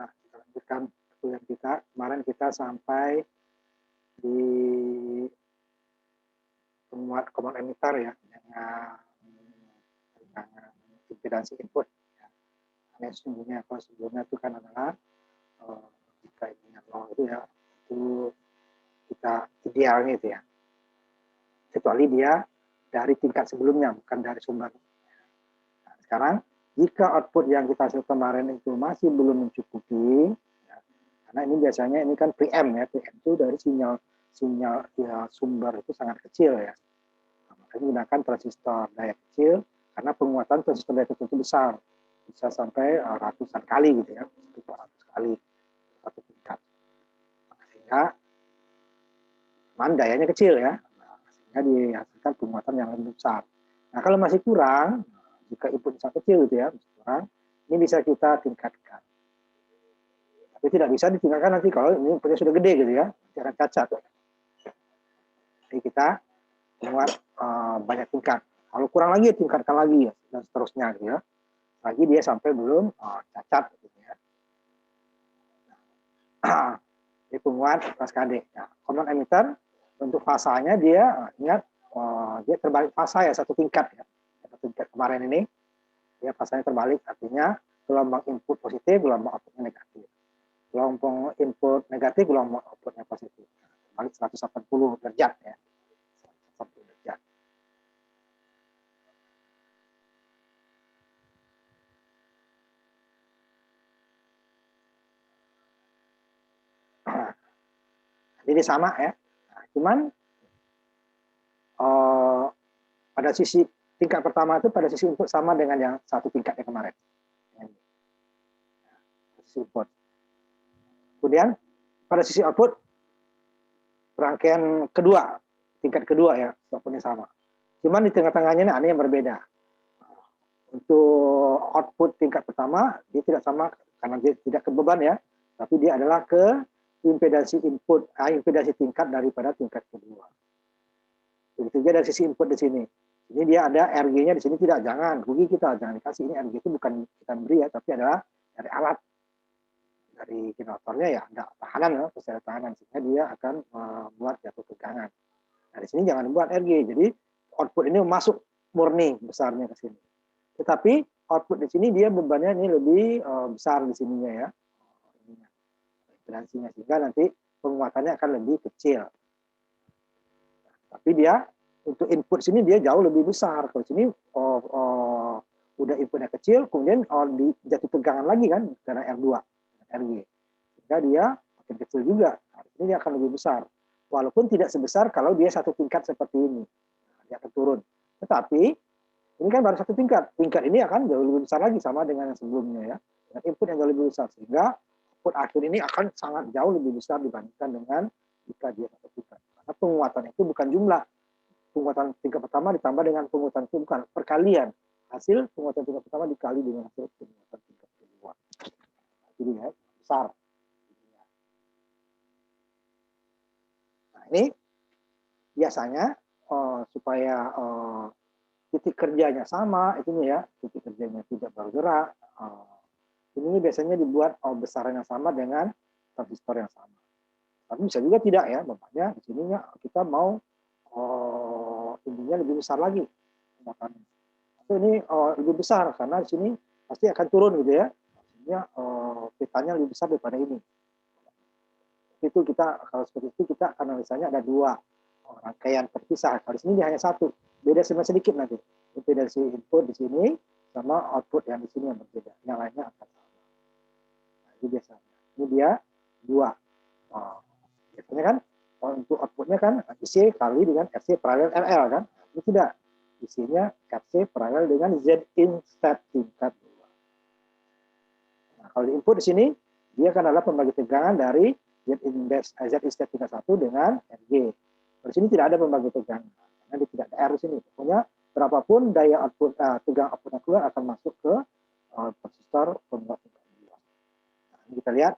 Nah, kita lanjutkan kuliah kita. Kemarin kita sampai di penguat common emitter ya, dengan impedansi input. Ya. Karena sesungguhnya kalau sebelumnya itu kan adalah jika ini nol itu ya, itu kita idealnya itu ya. Kecuali dia dari tingkat sebelumnya, bukan dari sumber. Nah, sekarang jika output yang kita hasil kemarin itu masih belum mencukupi, ya, karena ini biasanya ini kan preamp ya, preamp itu dari sinyal ya, sumber itu sangat kecil ya. Nah, makanya gunakan transistor daya kecil karena penguatan transistor daya kecil itu besar, bisa sampai ratusan kali gitu ya, 100 kali satu tingkat. Sehingga dayanya kecil ya, sehingga dihasilkan penguatan yang lebih besar. Nah kalau masih kurang, jika input sangat kecil gitu ya, masih kurang, ini bisa kita tingkatkan. Tapi tidak bisa ditingkatkan nanti kalau ini inputnya sudah gede gitu ya, jangan cacat. Jadi kita buat banyak tingkat. Kalau kurang lagi tingkatkan lagi ya, dan seterusnya gitu ya. Lagi dia sampai belum cacat gitu ya. Ini penguat kaskade. Nah, common emitter untuk fasanya dia ingat dia terbalik fasa ya, satu tingkat ya. Satu tingkat kemarin ini dia fasanya terbalik, artinya gelombang input positif, gelombang outputnya negatif. Gelombang input negatif, gelombang outputnya positif. Terbalik 180 derajat ya. 180 derajat. Jadi sama ya. Nah, cuman pada sisi tingkat pertama itu pada sisi input sama dengan yang satu tingkatnya kemarin. Sisi input. Kemudian pada sisi output rangkaian kedua, tingkat kedua ya, outputnya sama. Cuman di tengah-tengahnya ini ada yang berbeda. Untuk output tingkat pertama dia tidak sama karena dia tidak ke beban ya, tapi dia adalah ke impedansi input, impedansi tingkat daripada tingkat kedua. Begitu juga dari sisi input di sini. Ini dia ada RG-nya di sini tidak, jangan rugi kita, jangan dikasih. Ini RG itu bukan kita beri ya, tapi adalah dari alat, dari generatornya ya ada tahanan ya, secara tahanan sehingga dia akan membuat jatuh tegangan. Nah di sini jangan membuat RG, jadi output ini masuk murni besarnya ke sini. Tetapi output di sini dia bebannya ini lebih besar di sininya ya, impedansinya, sehingga nanti penguatannya akan lebih kecil. Tapi dia untuk input sini dia jauh lebih besar. Kalau sini udah inputnya kecil, kemudian jatuh tegangan lagi kan karena R2, RG. Sehingga dia makin kecil juga. Nah, ini dia akan lebih besar. Walaupun tidak sebesar kalau dia satu tingkat seperti ini. Nah, dia akan turun. Tetapi ini kan baru satu tingkat. Tingkat ini akan jauh lebih besar lagi sama dengan yang sebelumnya ya. Dengan input yang jauh lebih besar. Sehingga output akhir ini akan sangat jauh lebih besar dibandingkan dengan jika dia satu tingkat. Karena penguatan itu bukan jumlah. Penguatan tingkat pertama ditambah dengan penguatan itu bukan perkalian. Hasil penguatan tingkat pertama dikali dengan hasil penguatan tingkat kedua. Jadi ya, besar. Nah ini biasanya supaya titik kerjanya sama, itunya ya, titik kerjanya tidak bergerak. Ini biasanya dibuat besarannya sama dengan transistor yang sama. Tapi bisa juga tidak ya, makanya di sininya kita mau ininya lebih besar lagi. Atau ini lebih besar karena di sini pasti akan turun gitu ya. Maksudnya petanya lebih besar daripada ini. Itu kita kalau seperti itu kita analisanya ada dua rangkaian terpisah. Kalau di sini dia hanya satu, beda sedikit nanti. Impedansi input di sini sama output yang di sini yang berbeda. Yang lainnya akan sama. Nah, ini biasanya. Ini dia dua. Biasanya kan untuk outputnya kan IC kali dengan FC paralel RL kan. Ini tidak. Isinya FC paralel dengan Z in step tingkat 2. Nah, kalau di input di sini dia akan adalah pembagi tegangan dari Z in step tingkat 1 dengan RG. Di sini tidak ada pembagi tegangan karena dia tidak ada R di sini. Pokoknya berapapun daya output tegangan outputnya keluar akan masuk ke transistor pembuat tingkat 2. Nah, ini kita lihat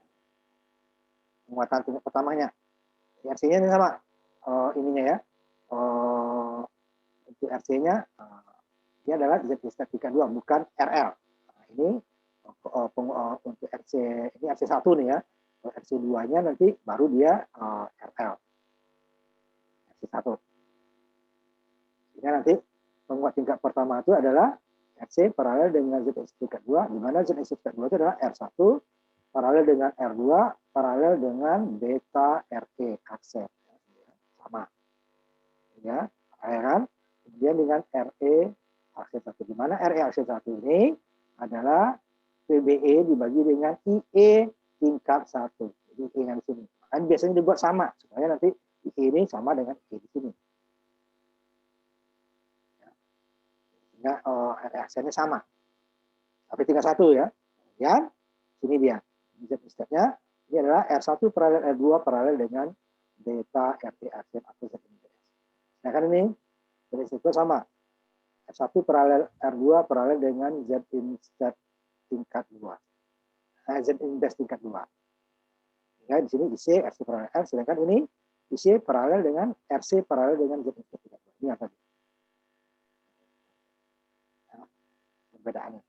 penguatan tingkat pertamanya. RC-nya ini sama ininya ya. Untuk RC-nya dia adalah Z in step tingkat 2 bukan RL. Nah, ini untuk RC ini RC1 nih ya. RC2-nya nanti baru dia RL. RC1. Sehingga nanti penguat tingkat pertama itu adalah RC paralel dengan ZX tingkat 2, di mana ZX tingkat 2 itu adalah R1 paralel dengan R2 paralel dengan beta RE aksen. Sama. Ya, kan? Kemudian dengan RE aksen 1, di mana RE aksen 1 ini adalah PBE dibagi dengan IE tingkat 1. Jadi IE di sini. Kan biasanya dibuat sama supaya nanti IE ini sama dengan IE di sini. Ya, RE aksennya sama. Tapi tingkat 1 ya. Kemudian sini dia. Z-stepnya ini adalah R1 paralel R2 paralel dengan beta RE aksen atau Z index. Nah kan ini Z sama. R1 paralel R2 paralel dengan Z index tingkat 2. Nah, Z index tingkat 2. Ya, di sini IC RC paralel R, sedangkan ini IC paralel dengan RC paralel dengan Z index tingkat 2. Ini apa? Nah, perbedaannya.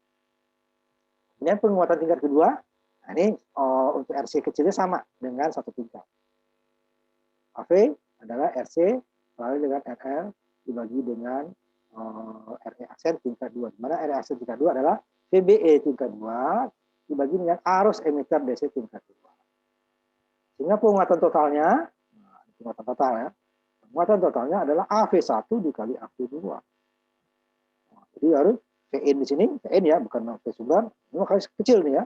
Kemudian penguatan tingkat kedua, nah ini untuk RC kecilnya sama dengan satu tingkat. AV adalah RC paralel dengan RL dibagi dengan RE aksen tingkat 2. Di mana RE aksen tingkat 2 adalah VBE tingkat 2 dibagi dengan arus emitter DC tingkat 2. Sehingga penguatan totalnya, nah, penguatan total ya, penguatan totalnya adalah AV1 dikali AV2. Nah, jadi harus VN di sini, VN ya, bukan V sumber, ini makanya kecil nih ya.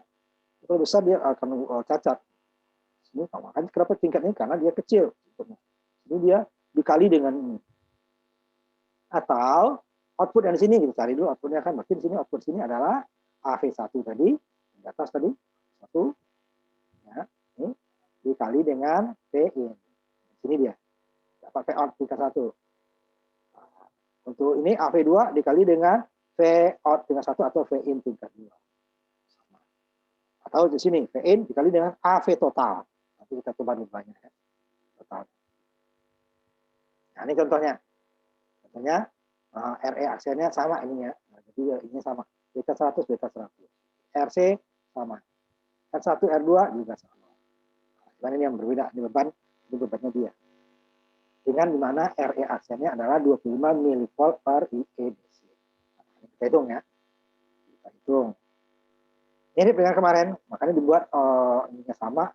Kalau besar dia akan cacat. Ini makanya kenapa tingkat ini, karena dia kecil. Ini dia dikali dengan ini. Atau output yang di sini kita cari dulu outputnya kan, berarti di sini output sini adalah AV1 tadi, di atas tadi 1 ya, ini dikali dengan VIN. Sini dia. Dapat V out tingkat 1. Untuk ini AV2 dikali dengan V out tingkat 1 atau VIN tingkat 2. Atau di sini VIN dikali dengan AV total. Nanti kita coba nilainya ya. Total. Nah, ini contohnya. Contohnya RE aksennya sama ininya. Nah, jadi ini sama. Beta 100, beta 100. RC sama. R1, R2 juga sama. Cuman ini yang berbeda, ini bebannya dia. Dengan dimana RE aksennya adalah 25 mV per IE DC. Nah, kita hitung ya. Kita hitung. Ini dengan kemarin, makanya dibuat ininya sama.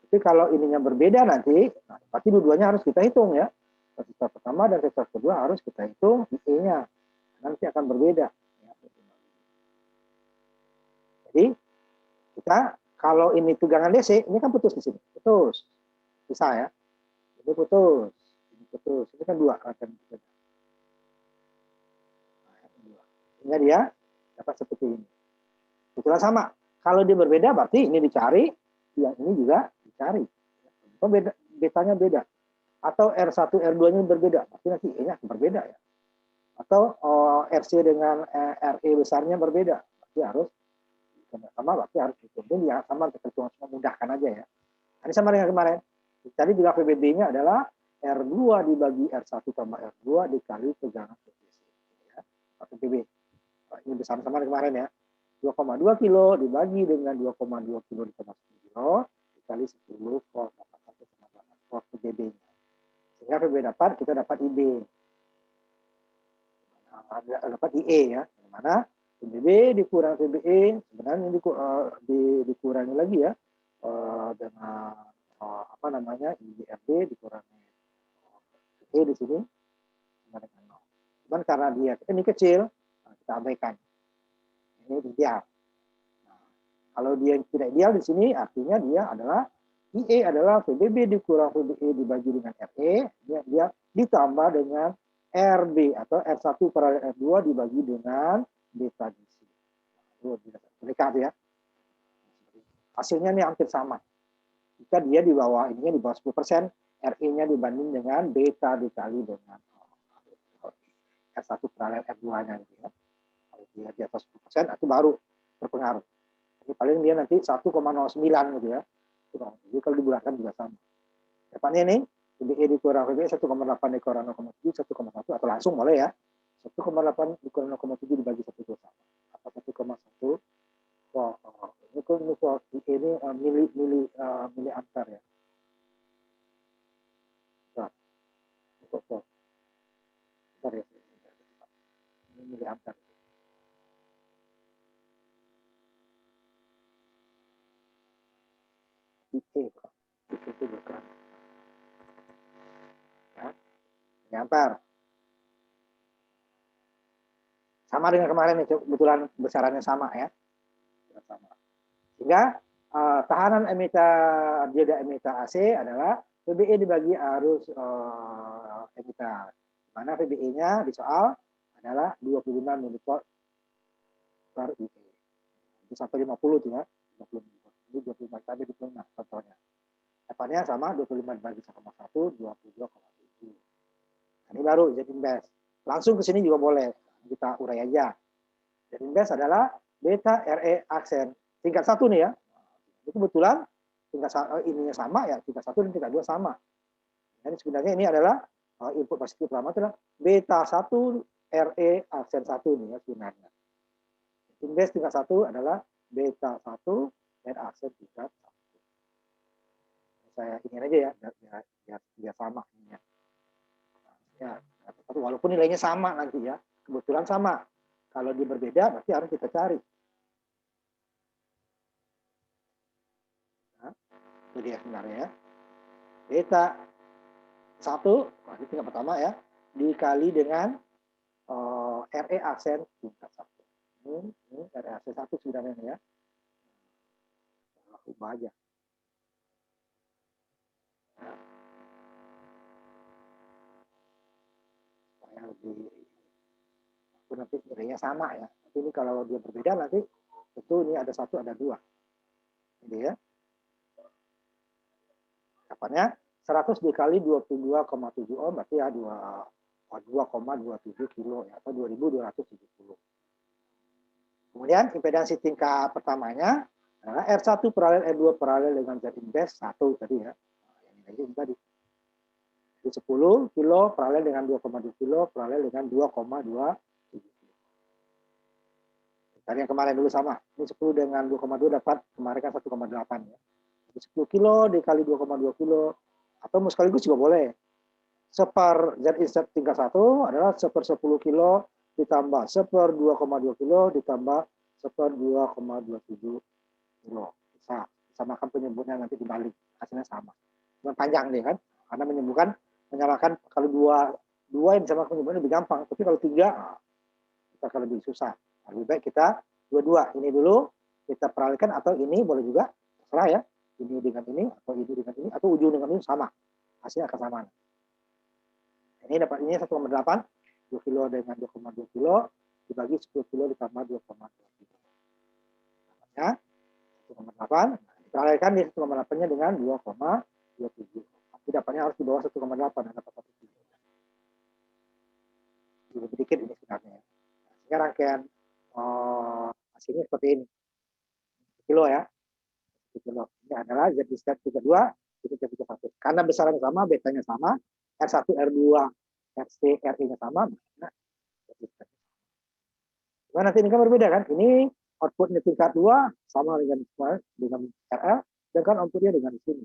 Tapi kalau ininya berbeda nanti, nah, berarti dua-duanya harus kita hitung ya. Resistor pertama dan resistor kedua harus kita hitung IE-nya. Nanti akan berbeda. Jadi kita kalau ini tegangan DC, ini kan putus di sini, putus, bisa ya. Ini putus, ini putus. Ini kan dua rangkaian putus. Sehingga dia dapat seperti ini. Itulah sama. Kalau dia berbeda, berarti ini dicari, yang ini juga dicari. Betanya beda. Atau R1, R2-nya berbeda, berarti nanti E-nya akan berbeda ya. Atau RC dengan RE besarnya berbeda, berarti harus sama, berarti harus dihitung yang sama, kita memudahkan aja ya. Ini sama dengan kemarin. Tadi juga VBB-nya adalah R2 dibagi R1 tambah R2 dikali tegangan VBC. Ya. VBB. Ini besar sama dengan kemarin ya. 2,2 kilo dibagi dengan 2,2 kilo ditambah 10 kilo dikali 10 volt 81,8 volt VBB-nya. Sehingga VB dapat, kita dapat IB. Nah, dapat IE ya. Dimana VBB dikurang VBE sebenarnya dikurangi lagi ya dengan apa namanya IBRD dikurangi E di sini sama dengan 0. Cuman karena dia ini kecil, kita abaikan. Ini ideal. Nah, kalau dia tidak ideal di sini artinya dia adalah IE adalah VBB dikurang VBE dibagi dengan RE, dia ditambah dengan RB atau R1 paralel R2 dibagi dengan beta DC. Mereka ya. Hasilnya ini hampir sama. Jika dia di bawah ininya di bawah 10%, RE-nya dibanding dengan beta dikali dengan R1 paralel R2-nya gitu ya. Kalau dia di atas 10% itu baru berpengaruh. Jadi paling dia nanti 1,09 gitu ya. Jadi kalau dibulatkan juga sama. Dapatnya ini VBE dikurang VBE 1,8 dikurang 0,7 1,1 atau langsung boleh ya. 1,8 dikurang 0,7 dibagi 1,1 atau 1,1 Wah, ini mili ampere ya. Nah, untuk bentar ya. Ini mili ampere. IT, itu bukan. Ya, mili ampere. Sama dengan kemarin itu, kebetulan besarannya sama ya. Sama. Sehingga tahanan dioda emitter AC adalah VBE dibagi arus emitter. Mana VBE-nya di soal adalah 25 milivolt per IT. Itu sampai 50 tuh ya. 50 milivolt. Ini 25 tadi 25 contohnya. Dapatnya sama 25 dibagi 1,1, 22,7. Ini baru Z invest. Langsung ke sini juga boleh. Kita urai aja. Z invest adalah beta RE aksen. Tingkat 1 nih ya. Itu kebetulan tingkat ininya sama ya, tingkat 1 dan tingkat 2 sama. Jadi sebenarnya ini adalah input positif pertama adalah beta 1 RE aksen 1 nih ya sebenarnya. Invest tingkat 1 adalah beta 1 dan aksen tingkat 1. Saya ingin aja ya, biar sama ininya. Ya, walaupun nilainya sama nanti ya, kebetulan sama. Kalau dia berbeda berarti harus kita cari. Nah, itu dia sebenarnya ya. Beta 1, ini tingkat pertama ya, dikali dengan RE aksen tingkat 1. Ini RE aksen 1 sebenarnya ya. Ubah aja. Nah, supaya lebih nanti nilainya sama ya. Tapi ini kalau dia berbeda nanti tentu ini ada 1 ada 2. Ini ya. Dapatnya 100 dikali 22,7 ohm berarti ya 2,27 kilo ya, atau 2270. Kemudian impedansi tingkat pertamanya adalah R1 paralel R2 paralel dengan Z invest 1 tadi ya. Yang ini tadi. 10 kilo paralel dengan 2,2 kilo paralel dengan 2,27 kilo. Tadi yang kemarin dulu sama. Ini 10 dengan 2,2 dapat kemarin kan 1,8 ya. 10 kilo dikali 2,2 kilo atau sekaligus juga boleh. Seper Z insert tingkat 1 adalah seper 10 kilo ditambah seper 2,2 kilo ditambah seper 2,27 kilo. Bisa samakan penyebutnya nanti dibalik, hasilnya sama. Cuma panjang nih kan, karena menyamakan kalau dua yang sama penyebutnya lebih gampang, tapi kalau 3 kita akan lebih susah. Lebih baik kita dua-dua ini dulu kita peralikan, atau ini boleh juga terserah ya, ini dengan ini atau ini dengan ini atau ujung dengan ini sama, hasilnya akan sama. Ini dapat ini 1,8, 2 kilo dengan 2,2 kilo dibagi 10 kilo ditambah 2,2 kilo. Dapatnya 1,8, diperalikan di 1,8-nya dengan 2,27. Tapi dapatnya harus di bawah 1,8 dan dapat 1 kilo. Lebih dikit ini sebenarnya. Sehingga rangkaian hasilnya seperti ini. 1 kilo ya. 1 kilo. Ini adalah Z step 32, itu Z 31. Karena besarannya sama, betanya sama, R1, R2, RC, RE-nya sama, nah, nanti ini kan berbeda kan? Ini outputnya tingkat 2 sama dengan RL, dan kan outputnya dengan sini.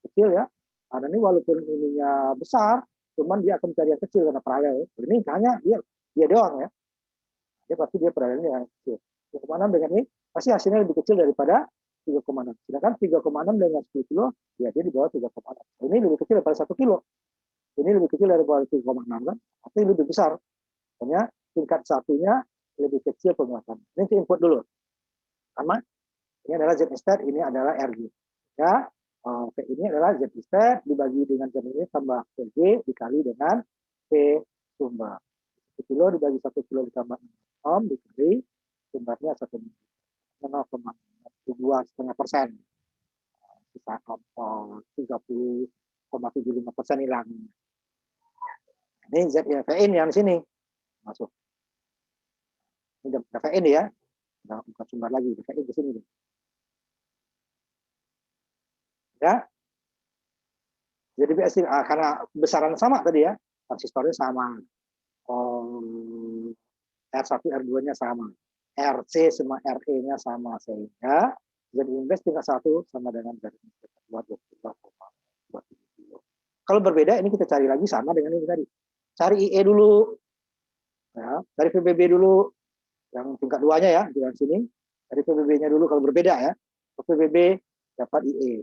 Kecil ya. Karena ini walaupun ininya besar, cuman dia akan mencari yang kecil karena paralel. Ini hanya dia doang ya. Dia pasti dia paralelnya yang kecil. 3,6 dengan ini pasti hasilnya lebih kecil daripada 3,6. Sedangkan 3,6 dengan 10 kilo, ya dia di bawah 3,6. Ini lebih kecil daripada 1 kilo. Ini lebih kecil daripada 3,6 kan, tapi lebih besar. Hanya tingkat satunya lebih kecil penguatan. Ini input dulu. Sama, ini adalah Z stat, ini adalah RG. Ya, ini adalah Z stat dibagi dengan Z ini tambah PG dikali dengan P sumber. 1 kilo dibagi 1 kilo ditambah 6 ohm dikali sumbernya 0,2,5%. Sisa 30,75% hilang. Ini ZFIN yang di sini masuk. Ini udah VN ya, udah bukan sumber lagi, VN di sini. Ya, jadi karena besaran sama tadi ya, transistornya sama, R1, R2-nya sama, RC sama RE-nya sama, sehingga Z invest tingkat 1 sama dengan Z invest 22,27 kilo. Kalau berbeda, ini kita cari lagi sama dengan ini tadi. Cari IE dulu, ya, cari PBB dulu, yang tingkat 2-nya ya, di sini. Cari PBB-nya dulu kalau berbeda ya. PBB dapat IE,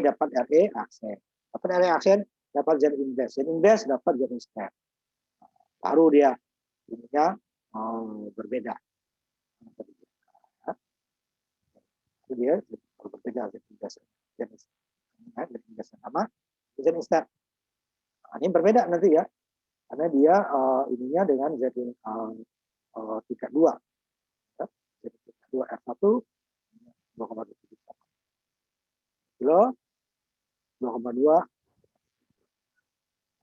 dapat RE aksen. Dapat RE aksen, dapat Z invest. Z invest dapat Z invest. Baru dia ininya berbeda. Itu dia kalau berbeda Z invest. Z invest sama, Z invest. Nah, ini berbeda nanti ya, karena dia ininya dengan Z tingkat 2. Ya. Z tingkat 2 R1 2,27 kilo, 2,2.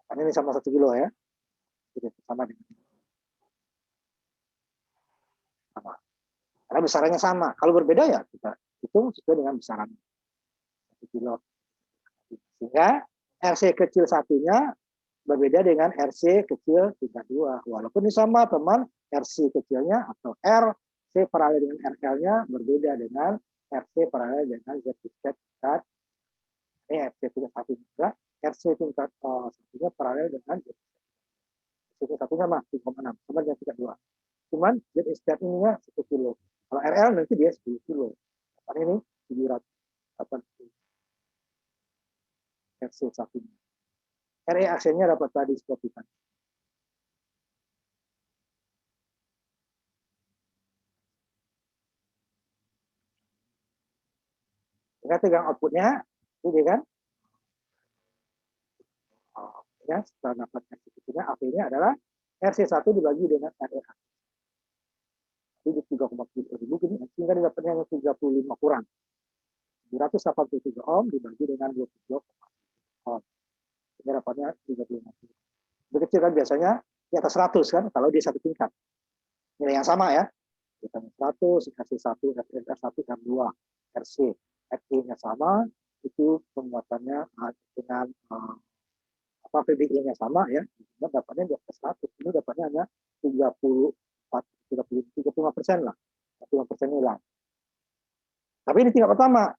Karena ini sama 1 kilo ya. Jadi sama dengan sama. Karena besarannya sama. Kalau berbeda ya kita hitung sesuai dengan besaran 1 kilo. Sehingga RC kecil satunya berbeda dengan RC kecil tingkat 2. Walaupun ini sama teman, RC kecilnya atau RC paralel dengan RL-nya berbeda dengan RC paralel dengan Z tingkat. Ini RC tingkat 1 juga. RC tingkat satunya paralel dengan Z tingkat satunya mah 3,6 sama dengan tingkat 2. Cuman Z stat ininya 1 kilo. Kalau RL nanti dia 10 kilo. Karena ini 780 RC satunya. RE aksennya dapat tadi seperti tadi. Kita pegang outputnya, ini kan? Ya, setelah dapat RC kecilnya, AP-nya adalah RC1 dibagi dengan RE. Jadi 3,7 ribu, sehingga didapatnya 35 kurang. 783 ohm dibagi dengan 22 ohm. Sehingga dapatnya 35. Lebih kecil kan biasanya di atas 100 kan, kalau dia satu tingkat. Nilai yang sama ya. Kita 100, RC1, RC1, R2, RC. RE-nya sama, itu pemuatannya dengan PBI-nya sama ya, dapatnya di atas 100. Ini dapatnya hanya 35% lah, 35% hilang. Tapi ini tingkat pertama.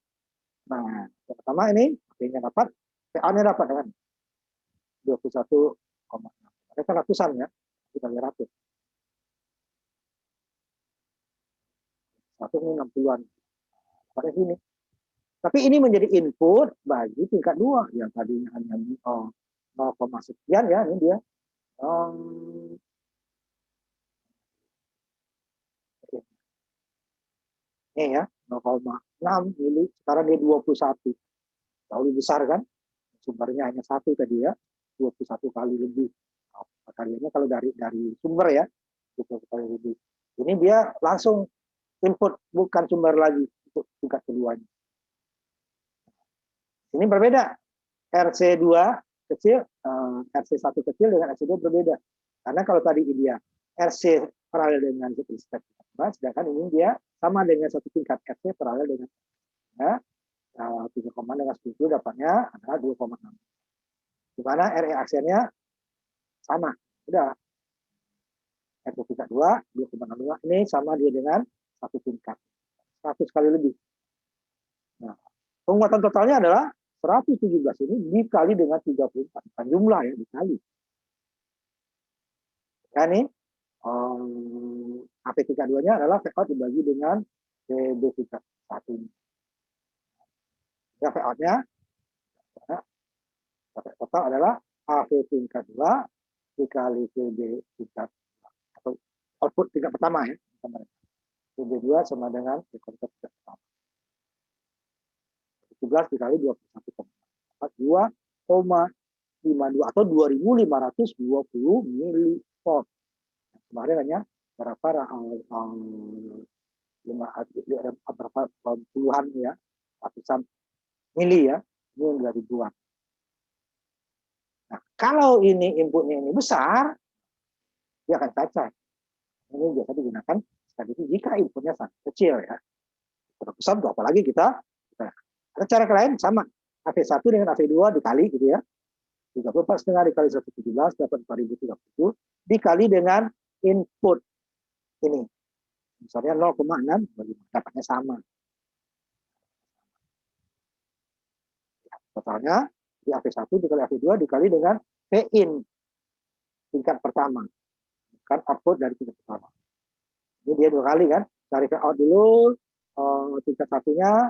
Nah, tingkat pertama ini PBI-nya dapat, PA-nya dapat dengan 21,6. Mereka ratusan ya, kita lihat ratus. 1 ini 60-an. Pada sini. Tapi ini menjadi input bagi tingkat 2 yang tadinya hanya 0, sekian ya, ini dia. Ini ya, 0,6 mili, sekarang dia 21. Jauh lebih besar kan? Sumbernya hanya 1 tadi ya, 21 kali lebih. Kalinya kalau dari sumber ya, 21 kali lebih. Ini dia langsung input, bukan sumber lagi untuk tingkat keduanya. Ini berbeda. RC2 kecil, RC1 kecil dengan RC2 berbeda. Karena kalau tadi dia RC paralel dengan satu tingkat, sedangkan ini dia sama dengan satu tingkat RC paralel dengan ya, 3, dengan 10 dapatnya adalah 2,6. Di mana RE aksennya sama. Sudah. RC tingkat 2, 2,62. Ini sama dia dengan satu tingkat. 100 kali lebih. Nah, penguatan totalnya adalah 117 ini dikali dengan 34. Bukan jumlah ya, dikali. Ya, ini AP tingkat 2-nya adalah V-out dibagi dengan PB tingkat 1. Ya, V-out-nya ya, total adalah AP tingkat 2 dikali PB tingkat 1. Atau output tingkat pertama ya. PB2 sama dengan tingkat pertama. 17 dikali 21,2,52 atau 2520 milivolt. Kemarin hanya berapa puluhan ya, ratusan mili ya, ini yang 2000-an. Nah, kalau ini inputnya ini besar, dia akan cacat. Ini biasa digunakan sekali itu jika inputnya sangat kecil ya. Kalau besar, apalagi kita ada cara lain sama. AV1 dengan AV2 dikali gitu ya. 34,5 dikali 117 dapat 4037 dikali dengan input ini Misalnya 0,6 dapatnya sama. Totalnya di AV1 dikali AV2 dikali dengan V in tingkat pertama, bukan output dari tingkat pertama. Ini dia 2 kali kan, cari V out dulu tingkat satunya,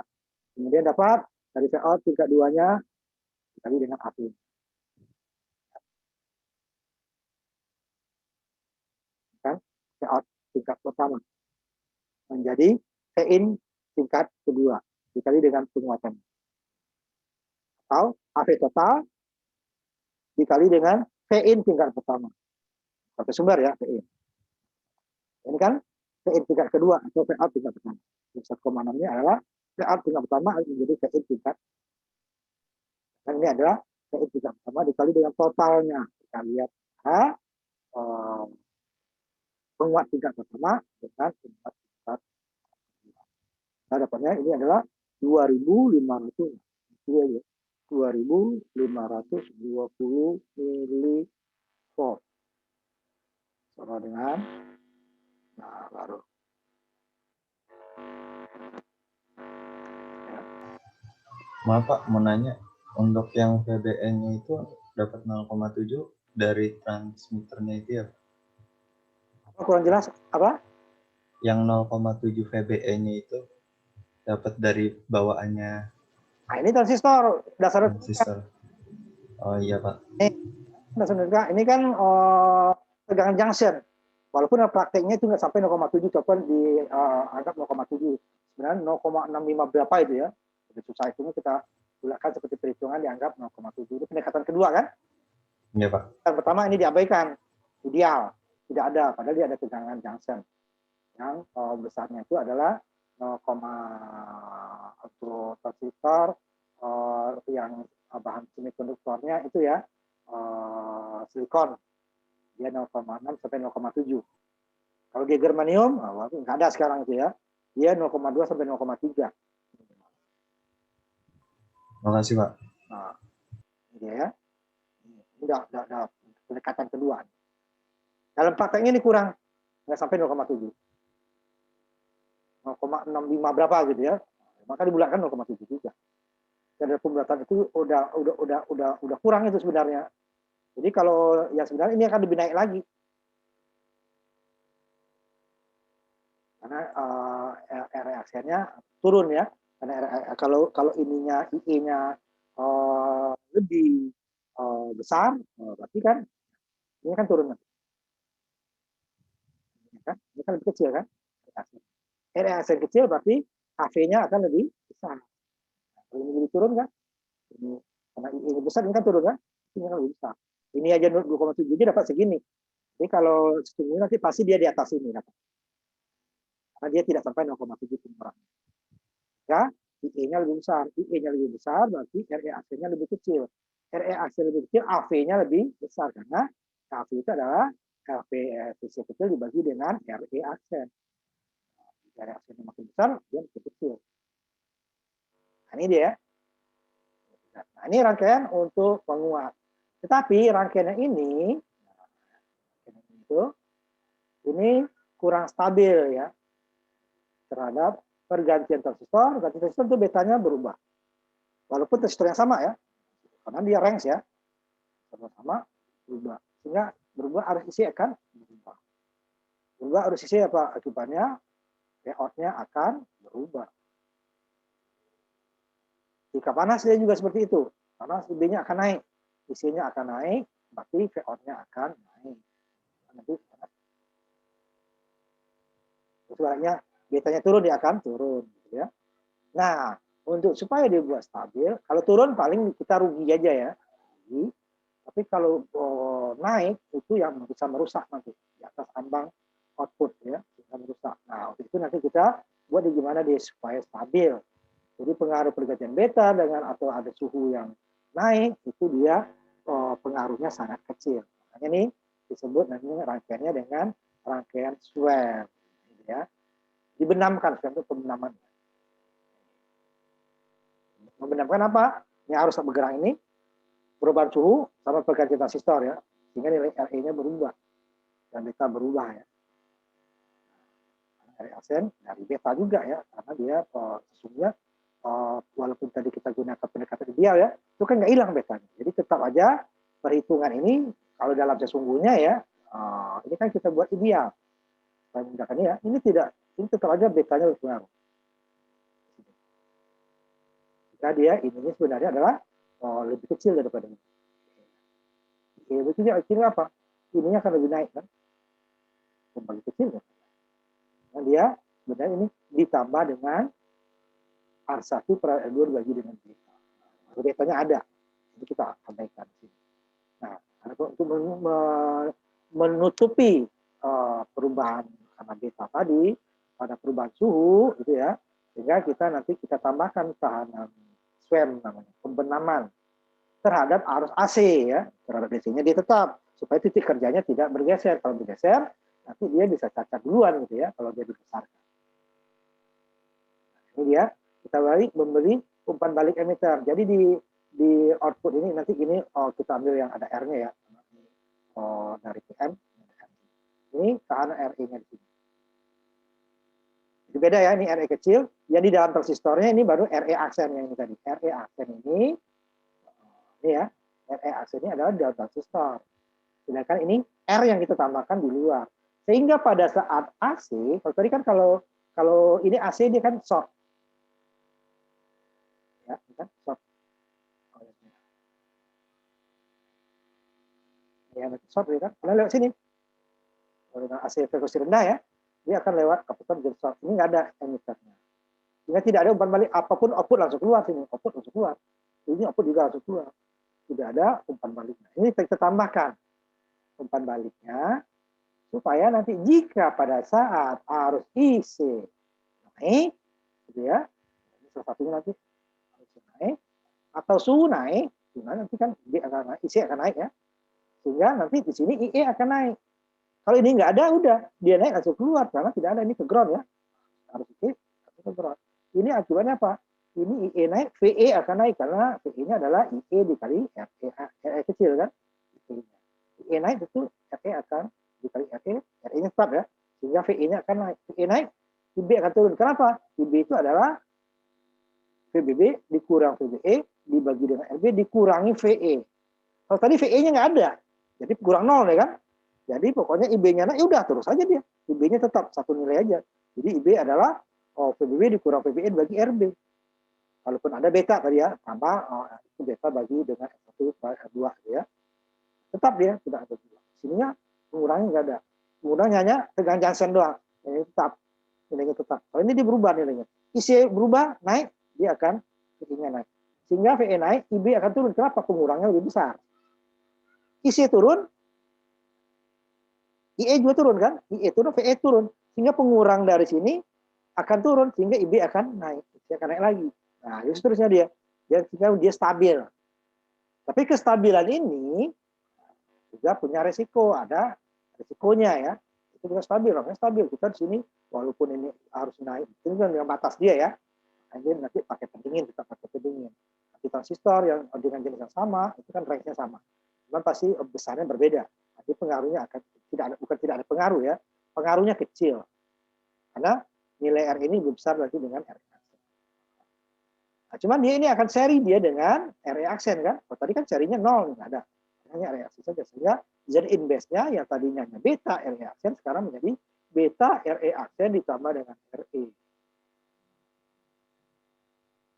kemudian dapat dari V out tingkat 2-nya dikali dengan AV. Kan V out tingkat pertama menjadi V in tingkat kedua dikali dengan penguatan. Atau AV total dikali dengan V in tingkat pertama. Satu sumber ya, V in. Ini kan V in tingkat kedua atau V out tingkat pertama. 1,6-nya adalah V out tingkat pertama menjadi V in tingkat. Dan ini adalah V in tingkat pertama dikali dengan totalnya. Kita lihat penguat tingkat pertama dengan penguat tingkat kedua. Nah, dapatnya ini adalah 2.500. 2.520 milivolt. Sama dengan, nah baru. Ya. Maaf Pak, mau nanya, untuk yang VBN-nya itu dapat 0,7 dari transmitternya itu ya? Apa kurang jelas? Apa? Yang 0,7 VBN-nya itu dapat dari bawaannya Nah, ini transistor dasar transistor. Oh iya Pak. Ini kan tegangan junction. Walaupun prakteknya itu nggak sampai 0,7, tapi dianggap 0,7. Sebenarnya 0,65 berapa itu ya. Lebih susah itu kita gunakan seperti perhitungan dianggap 0,7. Itu pendekatan kedua kan? Iya Pak. Yang pertama ini diabaikan, ideal, tidak ada. Padahal dia ada tegangan junction. Yang besarnya itu adalah 0, untuk transistor yang bahan semikonduktornya itu ya silikon, dia 0,6 sampai 0,7. Kalau dia germanium nggak ada sekarang itu ya, dia 0,2 sampai 0,3. Makasih Pak. Nah, ini ya, udah pendekatan kedua. Dalam prakteknya ini kurang, nggak sampai 0,7, 0,65 berapa gitu ya, maka dibulatkan 0,7 juga. Dan pembulatan itu udah kurang itu sebenarnya. Jadi kalau yang sebenarnya ini akan lebih naik lagi. Karena reaksinya turun ya. Karena kalau ininya IE-nya lebih besar, berarti kan ini kan turun. Ini kan lebih kecil kan. reaksi kecil berarti AV-nya akan lebih besar. Kalau ini lebih turun kan. Karena IE besar ini kan turun kan. Ini kan lebih besar. Ini aja 2,7 dapat segini. Jadi kalau sesungguhnya nanti pasti dia di atas ini dapat. Karena dia tidak sampai 0,7 pengurangan. Ya, IE-nya lebih besar. IE-nya lebih besar berarti RE-AC-nya lebih kecil. RE-AC lebih kecil, AV-nya lebih besar. Karena AV itu adalah AV kecil dibagi dengan RE-AC. RE-AC-nya makin besar, dia makin kecil. Nah, ini dia. Nah, ini rangkaian untuk penguat. Tetapi rangkaiannya ini kurang stabil ya terhadap pergantian transistor. Ganti transistor itu betanya berubah. Walaupun transistor yang sama ya, karena dia range ya, sama-sama berubah. Sehingga berubah arus isi akan berubah. Berubah arus isi apa akibatnya? Layout-nya akan berubah. Jika panas dia juga seperti itu. Panas IB-nya akan naik, isinya akan naik, berarti layout-nya akan naik. Nanti sebenarnya betanya turun dia akan turun gitu ya. Nah, untuk supaya dibuat stabil, kalau turun paling kita rugi aja ya. Tapi kalau naik itu yang bisa merusak nanti di atas ambang output ya, bisa merusak. Nah, itu nanti kita buat di gimana dia supaya stabil. Jadi pengaruh pergantian beta dengan atau ada suhu yang naik itu dia pengaruhnya sangat kecil. Makanya ini disebut nanti rangkaiannya dengan rangkaian swell. Ya, dibenamkan untuk pembenaman. Membenamkan apa? Yang harus bergerak ini perubahan suhu sama pergantian transistor ya, sehingga nilai RE-nya berubah dan beta berubah ya. RE aksen dari beta juga ya, karena dia sesungguhnya walaupun tadi kita gunakan pendekatan ideal ya, itu kan nggak hilang betanya. Jadi tetap aja perhitungan ini kalau dalam sesungguhnya ya, ini kan kita buat ideal. Saya menggunakan ya, ini tetap aja betanya berpengaruh. Jika dia ini sebenarnya adalah lebih kecil daripada ini. Lebih kecil apa? Ininya akan lebih naik kan? Kembali kecil kan? Nah, dia sebenarnya ini ditambah dengan R1 per R2 dibagi dengan beta. Betanya ada, itu kita sampaikan di sini. Nah, untuk menutupi perubahan karena beta tadi pada perubahan suhu, gitu ya, sehingga kita tambahkan tahanan SWEM namanya, pembenaman terhadap arus AC ya, terhadap DC-nya dia tetap supaya titik kerjanya tidak bergeser. Kalau bergeser, nanti dia bisa cacat duluan gitu ya kalau dia dibesarkan. Nah, ini dia kita memberi umpan balik emitter. Jadi di output ini nanti ini kita ambil yang ada R-nya ya, dari PM. Ini tahanan RE-nya di sini. Jadi beda ya, ini RE kecil. Yang di dalam transistornya ini baru RE aksen yang ini tadi. RE aksen ini ya, RE aksen ini adalah di dalam transistor. Sedangkan ini R yang kita tambahkan di luar. Sehingga pada saat AC, kalau tadi kan kalau ini AC dia kan short. Ya, kan short. Ya, short ya kan. Karena lewat sini. Kalau dengan AC frekuensi rendah ya, dia akan lewat kaputan jadi short. Ini nggak ada emitternya. Sehingga tidak ada umpan balik apapun, output langsung keluar sini. Output langsung keluar. Ini output juga langsung keluar. Tidak ada umpan baliknya. Ini kita tambahkan umpan baliknya supaya nanti jika pada saat arus IC naik, gitu ya, ini salah satunya nanti arus naik atau suhu naik, nanti kan B akan naik, IC akan naik ya, sehingga nanti di sini IE akan naik. Kalau ini nggak ada, udah dia naik langsung keluar karena tidak ada, ini ke ground ya, arus IC ke ground. Ini akibatnya apa? Ini IE naik, VE akan naik karena VE-nya adalah IE dikali RE kecil kan, IE naik itu RE akan dikali RE, RE-nya tetap ya, sehingga VE-nya akan naik. VE naik, IB akan turun. Kenapa? IB itu adalah VBB dikurang VBE dibagi dengan RB dikurangi VE. Kalau tadi VE-nya nggak ada, jadi kurang 0 ya kan? Jadi pokoknya IB-nya naik, ya udah terus aja dia. IB-nya tetap satu nilai aja. Jadi IB adalah VBB dikurang VBE dibagi RB. Walaupun ada beta tadi ya, tambah itu beta bagi dengan R1 per R2 ya. Tetap dia tidak ada dua. Sininya pengurangnya nggak ada. Pengurangnya hanya tegangan Johnson doang. Ini tetap. Nilainya tetap. Kalau ini dia berubah nilainya. IC berubah, naik, dia akan VE-nya naik. Sehingga VE naik, IB akan turun. Kenapa? Pengurangnya lebih besar. IC turun, IE juga turun kan? IE turun, VE turun. Sehingga pengurang dari sini akan turun. Sehingga IB akan naik. Dia akan naik lagi. Nah, itu seterusnya dia. Dia stabil. Tapi kestabilan ini juga punya resiko, ada resikonya ya. Itu juga stabil, namanya stabil. Kita di sini walaupun ini harus naik, itu kan yang batas dia ya. Nanti pakai pendingin, kita pakai pendingin. Nanti transistor yang dengan jenis yang sama, itu kan range-nya sama. Cuman pasti besarnya berbeda. Nanti pengaruhnya akan bukan tidak ada pengaruh ya. Pengaruhnya kecil. Karena nilai R ini lebih besar lagi dengan R. Nah, cuman dia ini akan seri dia dengan RE aksen kan. Oh, tadi kan serinya 0, nggak ada. Hanya RE aksen saja. Sehingga Z in base-nya yang tadinya beta RE aksen sekarang menjadi beta RE aksen ditambah dengan RE.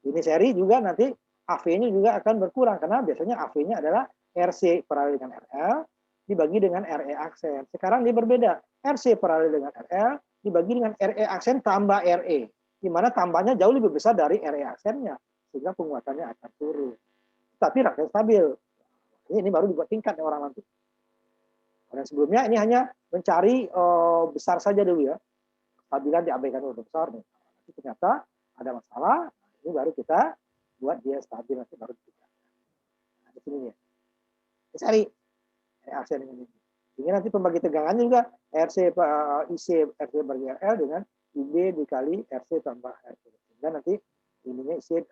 Ini seri juga nanti AV-nya juga akan berkurang karena biasanya AV-nya adalah RC paralel dengan RL dibagi dengan RE aksen. Sekarang dia berbeda. RC paralel dengan RL dibagi dengan RE aksen tambah RE. Di mana tambahnya jauh lebih besar dari RE aksennya, sehingga penguatannya akan turun. Tapi rakyat stabil. Ini baru dibuat tingkat orang nanti. Dan sebelumnya ini hanya mencari besar saja dulu ya. Stabilan diabaikan dulu besar nih. Nanti ternyata ada masalah, ini baru kita buat dia stabil nanti baru kita. Nah, di sini ya. Cari RE aksen ini. Sehingga nanti pembagi tegangannya juga RC IC RC bagi RL dengan IB dikali RC tambah RC. Sehingga nanti ininya IC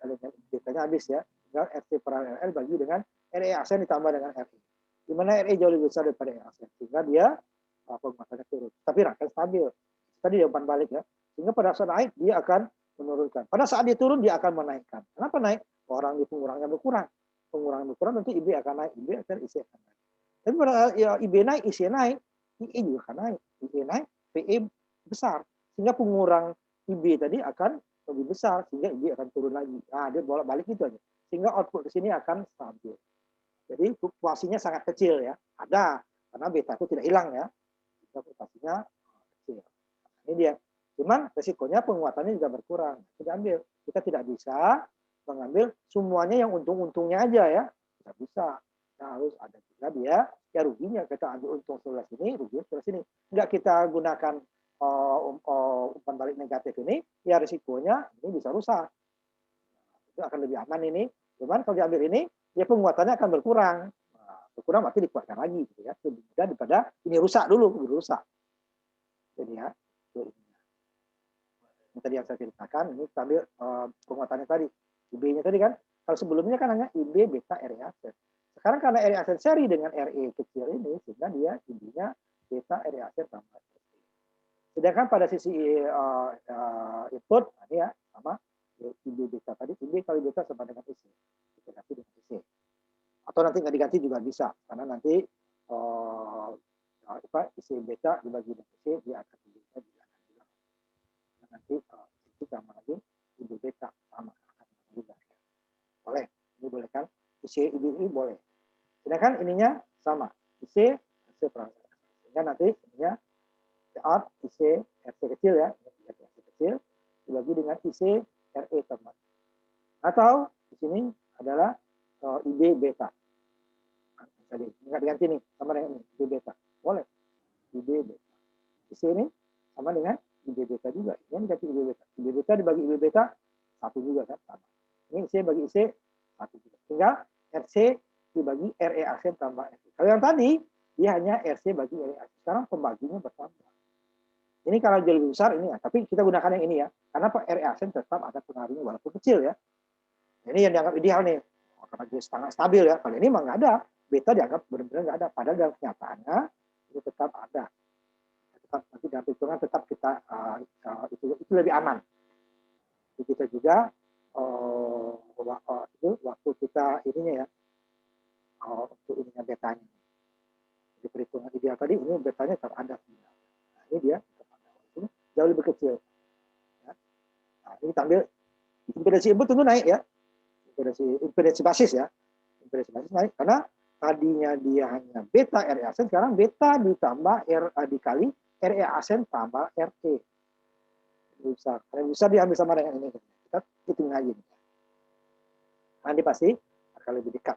betanya habis ya. Tinggal RC per RL bagi dengan RE aksen ditambah dengan RE. Di mana RE jauh lebih besar daripada RE aksen. Sehingga dia penguatannya turun. Tapi rangkaian stabil. Tadi umpan balik ya. Sehingga pada saat naik dia akan menurunkan. Pada saat dia turun dia akan menaikkan. Kenapa naik? Orang di pengurangnya berkurang. Pengurangan berkurang tentu IB akan naik, IB akan IC akan naik. Tapi pada ya, IB naik, IC naik, IE juga akan naik. IE naik, PE besar. Sehingga pengurang IB tadi akan lebih besar, sehingga IB akan turun lagi. Nah, dia bolak-balik itu aja. Sehingga output ke sini akan stabil. Jadi fluktuasinya sangat kecil ya. Ada, karena beta itu tidak hilang ya. Fluktuasinya kecil. Nah, ini dia. Cuman resikonya penguatannya juga berkurang. Tidak ambil. Kita tidak bisa mengambil semuanya yang untung-untungnya aja ya. Tidak bisa. Nah, harus ada juga dia ya ruginya. Kita ambil untung sebelah sini, rugi sebelah sini. Enggak kita gunakan umpan balik negatif ini, ya risikonya ini bisa rusak. Itu akan lebih aman ini. Cuman kalau diambil ini, ya penguatannya akan berkurang. Nah, berkurang berarti dikuatkan lagi gitu ya. Lebih mudah daripada ini rusak dulu, rusak. Jadi ya, ini tadi yang saya ceritakan, ini kita ambil penguatannya tadi. IB-nya tadi kan, kalau sebelumnya kan hanya IB, beta, RE asen. Sekarang karena RE asen seri dengan RE kecil ini, sehingga dia IB-nya beta, RE asen tambah. Sedangkan pada sisi input, nah ini ya, sama IB beta tadi, IB kali beta sama dengan IC. Diganti dengan IC. Atau nanti nggak diganti juga bisa, karena nanti IC beta dibagi dengan IC, dia akan IB-nya juga. Nanti itu sama lagi IB beta sama juga. Boleh, ini boleh kan? IC IB ini boleh. Sedangkan ininya sama, IC RC perangkat. Sehingga nanti ininya out IC RC kecil ya, RC kecil dibagi dengan IC RE tambah. Atau di sini adalah IB beta. Tadi nggak diganti nih sama dengan ini IB beta. Boleh. IB beta. IC ini sama dengan IB beta juga. Ini ganti IB beta. IB beta dibagi IB beta satu juga kan sama. Ini IC bagi IC satu juga. Tinggal RC dibagi RE asen tambah RC. Kalau yang tadi dia hanya RC bagi RE asen. Sekarang pembaginya bertambah. Ini kalau jauh lebih besar ini ya, tapi kita gunakan yang ini ya. Karena RE asen tetap ada pengaruhnya walaupun kecil ya. Ini yang dianggap ideal nih. Karena dia sangat stabil ya. Kalau ini memang nggak ada. Beta dianggap benar-benar nggak ada. Padahal dalam kenyataannya itu tetap ada. Tetap nanti dalam hitungan tetap kita itu lebih aman. Jadi kita juga itu waktu kita ininya ya untuk ininya betanya. Jadi perhitungan ideal tadi ini betanya tetap ada. Nah, ini dia tetap ada. Ini jauh lebih kecil. Ya. Nah, ini kita ambil impedansi input tentu naik ya. Impedansi basis ya. Impedansi basis naik karena tadinya dia hanya beta RE asen, sekarang beta ditambah dikali RE asen tambah RE. Bisa diambil sama dengan ini. Kita hitung lagi. Nanti pasti akan lebih dekat.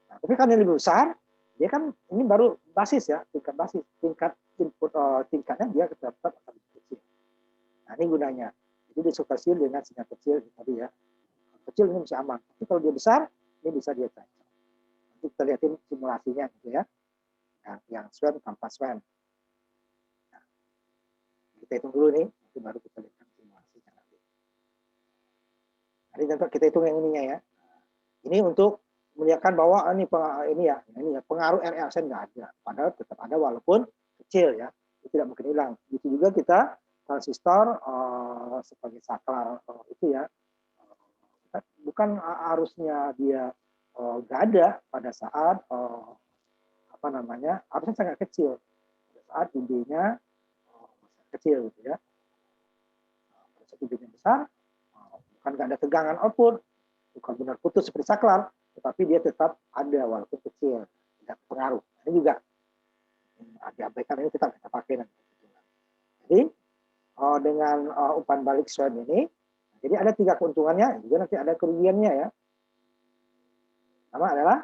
Nah, tapi kan yang lebih besar, dia kan ini baru basis ya, tingkat basis, tingkat input tingkatnya dia tetap akan lebih kecil. Nah ini gunanya. Jadi disubversi dengan sinyal kecil tadi ya. Kecil ini bisa aman. Tapi kalau dia besar, ini bisa dia cair. Nanti kita lihatin simulasinya gitu ya. Yang SWAN tanpa SWAN. Nah, kita hitung dulu nih, nanti baru kita lihat simulasinya nanti. Jadi kita hitung yang ininya ya. Ini untuk melihatkan bahwa ini ya pengaruh RE asen nggak ada. Padahal tetap ada walaupun kecil ya. Itu tidak mungkin hilang. Itu juga kita transistor sebagai saklar itu ya. Bukan harusnya dia nggak ada pada saat harusnya sangat kecil pada saat IB-nya kecil gitu ya. Pada saat IB-nya besar bukan nggak ada tegangan output, bukan benar putus seperti saklar, tetapi dia tetap ada walaupun kecil, tidak pengaruh. Ini juga diabaikan, ini tetap kita pakai nanti. Jadi dengan umpan balik SWAN ini, jadi ada 3 keuntungannya, juga nanti ada kerugiannya ya. Pertama adalah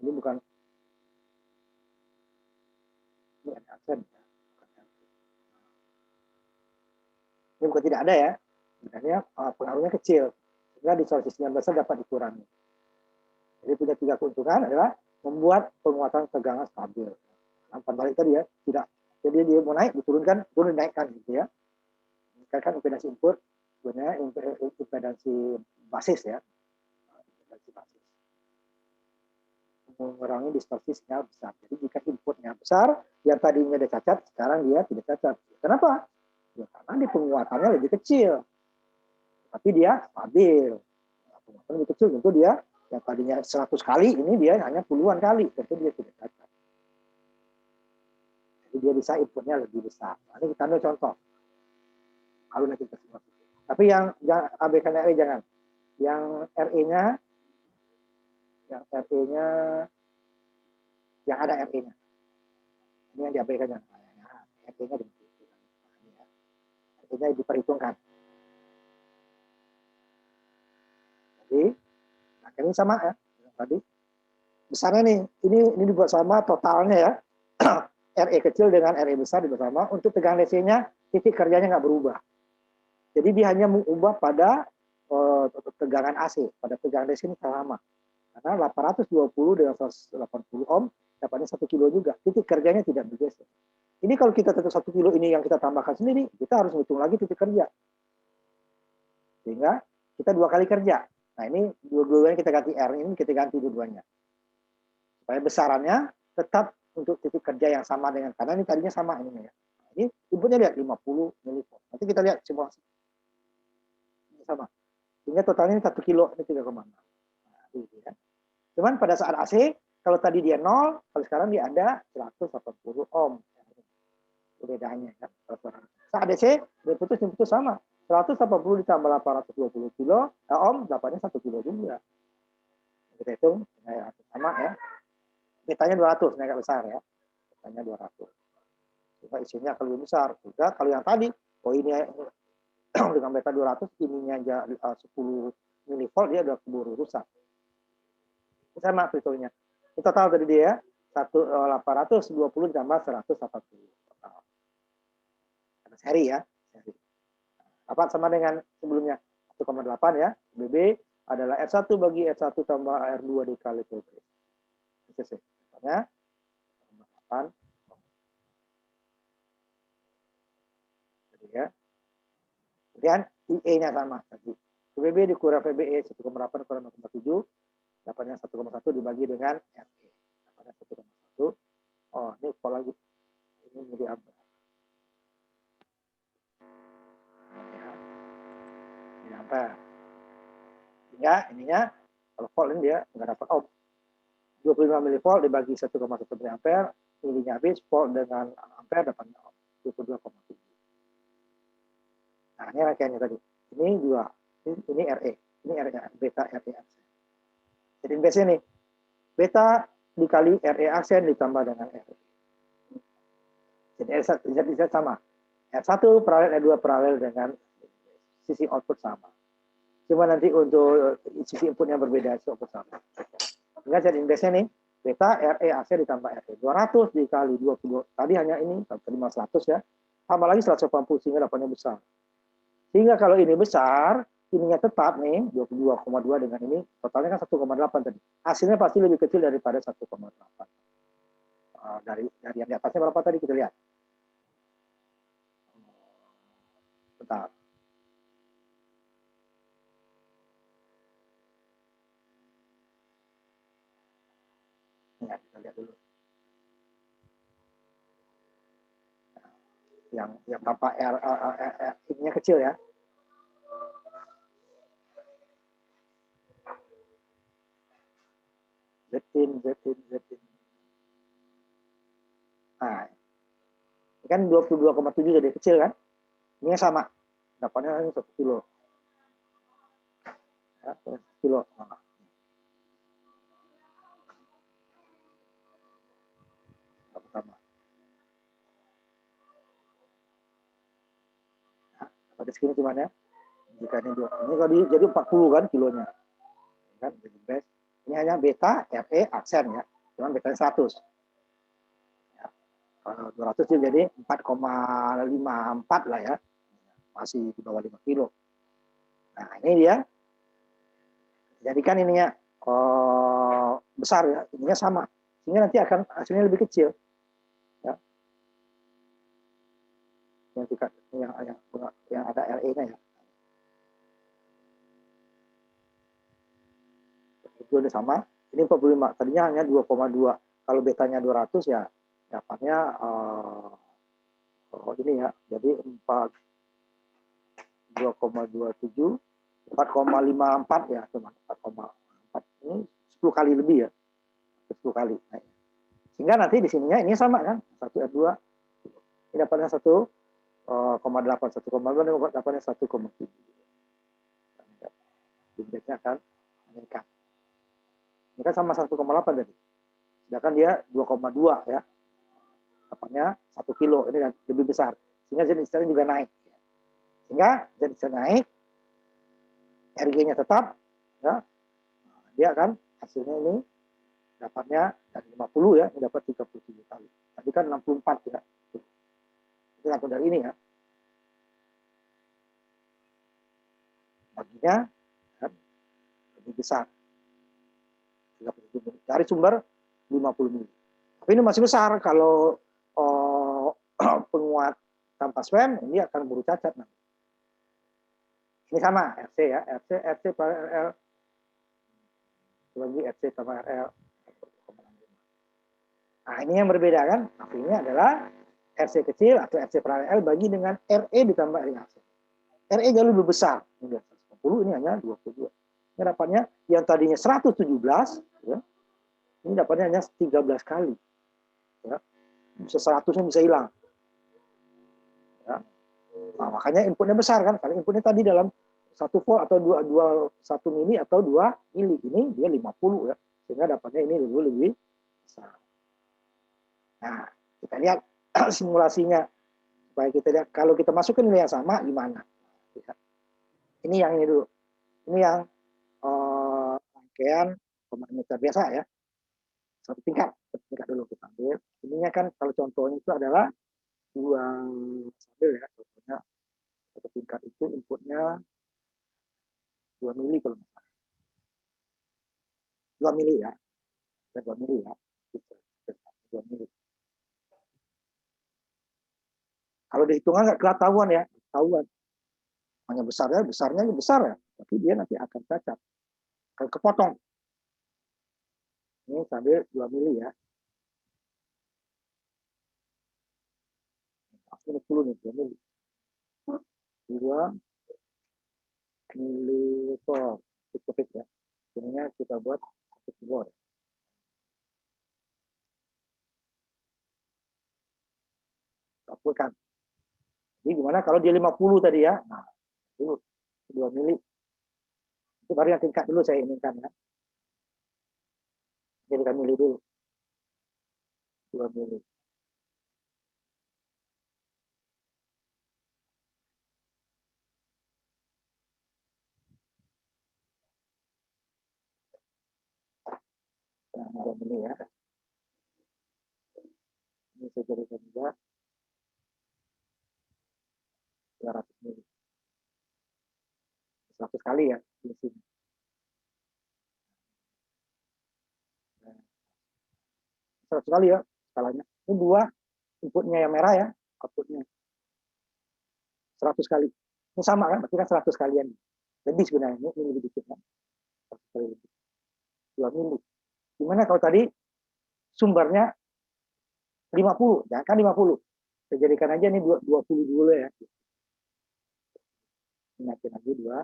ini bukan ini ada aksen. Ini bukan tidak ada ya. Sebenarnya pengaruhnya kecil. Sehingga distorsi sinyal besar dapat dikurangi. Jadi punya 3 keuntungan adalah membuat penguatan tegangan stabil. Umpan balik tadi ya, tidak. Jadi dia mau naik, diturunkan, turun dinaikkan gitu ya. Meningkatkan impedansi input, sebenarnya impedansi basis ya. Impedansi basis. mengurangi distorsi sinyal besar. Jadi jika inputnya besar, yang tadinya ada cacat, sekarang dia tidak cacat. Kenapa? Ya, karena di penguatannya lebih kecil, tapi dia stabil. Penguatan lebih kecil, tentu dia yang tadinya 100 kali, ini dia hanya puluhan kali, tentu dia tidak cacat. Jadi dia bisa inputnya lebih besar. Nah, ini kita ambil contoh. Kalau nanti kita simulasi. Tapi yang abaikan RE jangan. Yang RE-nya, yang ada RE-nya. Ini yang diabaikan jangan. RE-nya RE-nya diperhitungkan. Jadi, nah ini sama ya. Tadi besarnya nih, ini dibuat sama totalnya ya. RE kecil dengan RE besar dibuat sama. Untuk tegangan DC-nya, titik kerjanya nggak berubah. Jadi dia hanya mengubah pada tegangan AC, pada tegangan DC ini sama. Karena 820 dengan 180 ohm dapatnya 1 kilo juga. Titik kerjanya tidak bergeser. Ini kalau kita tetap 1 kilo ini yang kita tambahkan sendiri, kita harus hitung lagi titik kerja. Sehingga kita 2 kali kerja. Nah ini dua-duanya kita ganti R, ini kita ganti dua-duanya. Supaya besarannya tetap untuk titik kerja yang sama dengan, karena ini tadinya sama ini ya. Nah, ini inputnya lihat 50 milivolt. Nanti kita lihat simulasi. Ini sama. Sehingga totalnya 1 kilo, ini 3,6. Nah, gitu ya. Cuman pada saat AC, kalau tadi dia 0, kalau sekarang dia ada 180 ohm. Bedanya kan. Saat DC, dia putus sama. 180 ditambah 820 kilo, ohm, dapatnya 1 kilo juga. Kita hitung, ya, sama ya. Betanya 200, ini agak besar ya. Betanya 200. Juga isinya kalau lebih besar. Juga kalau yang tadi, ini dengan beta 200, ininya aja 10 milivolt, dia udah keburu rusak. Sama perhitungnya. Ini total tadi dia 820 ditambah 180 total. Ada seri ya. Seri. Apa sama dengan sebelumnya 1,8 ya. BB adalah R1 bagi R1 tambah R2 dikali PB. Itu ya. 8. Jadi ya. Kemudian IE-nya sama tadi. PBB dikurang PBE 1,8 kurang 0,7. Dapatnya 1,1 dibagi dengan RE. Dapatnya 1,1. Oh, ini kalau lagi. Ini jadi apa? Ini apa? Sehingga ininya, kalau volt ini dia nggak dapat ohm. 25 milivolt dibagi 1,1 miliampere, ininya habis, volt dengan ampere dapatnya ohm. 22,7. Nah, ini rangkaiannya tadi. Ini juga, ini RE. Ini RE, beta RE aksen. Jadi base ini, beta dikali RE aksen ditambah dengan RE. Jadi Z sama. R1 paralel, R2 paralel dengan sisi output sama. Cuma nanti untuk sisi input yang berbeda, sisi output sama. Sehingga Z indeksnya nih, beta RE aksen ditambah RE. 200 dikali 20. Tadi hanya ini, terima 100 ya. Tambah lagi 180 sehingga dapatnya besar. Sehingga kalau ini besar, ininya tetap nih 22,2 dengan ini, totalnya kan 1,8 tadi. Hasilnya pasti lebih kecil daripada 1,8. Dari yang di atasnya berapa tadi kita lihat. Bentar. Ya, kita lihat dulu. Yang tanpa ininya kecil ya. Zetin. Nah, ini kan 22,7 jadi kecil kan? Ini sama. Dapatnya 1 kilo. Ya, 1 kilo. Nah. Pertama. Nah, pada segini gimana ya? Jika ini kalau jadi 40 kan kilonya. Kan jadi base. Ini hanya beta RE aksen ya. Cuman betanya 100. Ya. Kalau 200 jadi 4,54 lah ya. Masih di bawah 5 kilo. Nah, ini dia. Jadikan ininya besar ya, ininya sama. Sehingga nanti akan hasilnya lebih kecil. Ya. Yang ada RE-nya ya. Itu udah sama. Ini 45, tadinya hanya 2,2. Kalau betanya 200 ya dapatnya ini ya, jadi 2,27, 4,54 ya, cuma 4,4. Ini 10 kali lebih ya, 10 kali. Nah, sehingga nanti di sininya ini sama kan, 1R2 ini dapatnya 1,8, 1,8 dapatnya 1,7. Indexnya akan meningkat. Ini kan sama 1,8 tadi. Sedangkan dia 2,2 ya. Dapatnya 1 kilo, ini lebih besar. Sehingga Z-nya juga naik. Sehingga Z-nya naik, RG-nya tetap, ya. Dia kan hasilnya ini dapatnya dari 50 ya, ini dapat 37 kali. Tadi kan 64 ya. Ini langsung dari ini ya. Baginya kan, lebih besar. 37 mili. Dari sumber 50 mili. Tapi ini masih besar kalau penguat tanpa swam ini akan buru cacat. Nah. Ini sama RC ya, RC per RL lagi RC sama RL. Nah ini yang berbeda kan, artinya adalah RC kecil atau RC per RL bagi dengan RE ditambah RC. RE jauh lebih besar, ini 110, ini hanya 22. Ini dapatnya yang tadinya 117, ya, ini dapatnya hanya 13 kali. Ya. Bisa 100-nya bisa hilang. Ya. Nah, makanya inputnya besar kan, karena inputnya tadi dalam 1 volt atau 1 mili atau 2 mili, ini dia 50 ya, sehingga dapatnya ini lebih besar. Nah, kita lihat simulasinya supaya kita lihat kalau kita masukin nilai yang sama gimana. Ini yang ini dulu. Ini yang rangkaian pemaneter biasa ya. Satu tingkat dulu kita ambil. Ininya kan kalau contohnya itu adalah 2 sampel ya. Contohnya satu tingkat itu inputnya 2 mili kalau nggak salah. 2 mili ya. 2 mili ya. 2 mili. Kalau dihitungan nggak ketahuan ya, ketahuan. Hanya besarnya besar ya, tapi dia nanti akan cacat, akan kepotong. Ini sambil 2 mili ya. 10 nih, 2 mili. 2 mili volt. Cukup ya. Ininya kita buat 1 volt. Lakukan. Jadi gimana kalau dia 50 tadi ya? Nah, dulu 2 mili. Itu baru yang tingkat dulu saya inginkan ya. Jadikan mili dulu. 2 mili. Nah, 2 mili ya. Ini saya jadikan juga 200 mili. 100 kali ya di sini. 100 kali ya skalanya. Ini 2 inputnya yang merah ya, outputnya 100 kali. Ini sama kan, berarti kan 100 kalian. Lebih sebenarnya, ini lebih dikit kan. 100 kali lebih. 2 mili. Gimana kalau tadi sumbernya 50, ya kan 50. Saya jadikan aja ini 20 dulu ya. Ingatin lagi 2.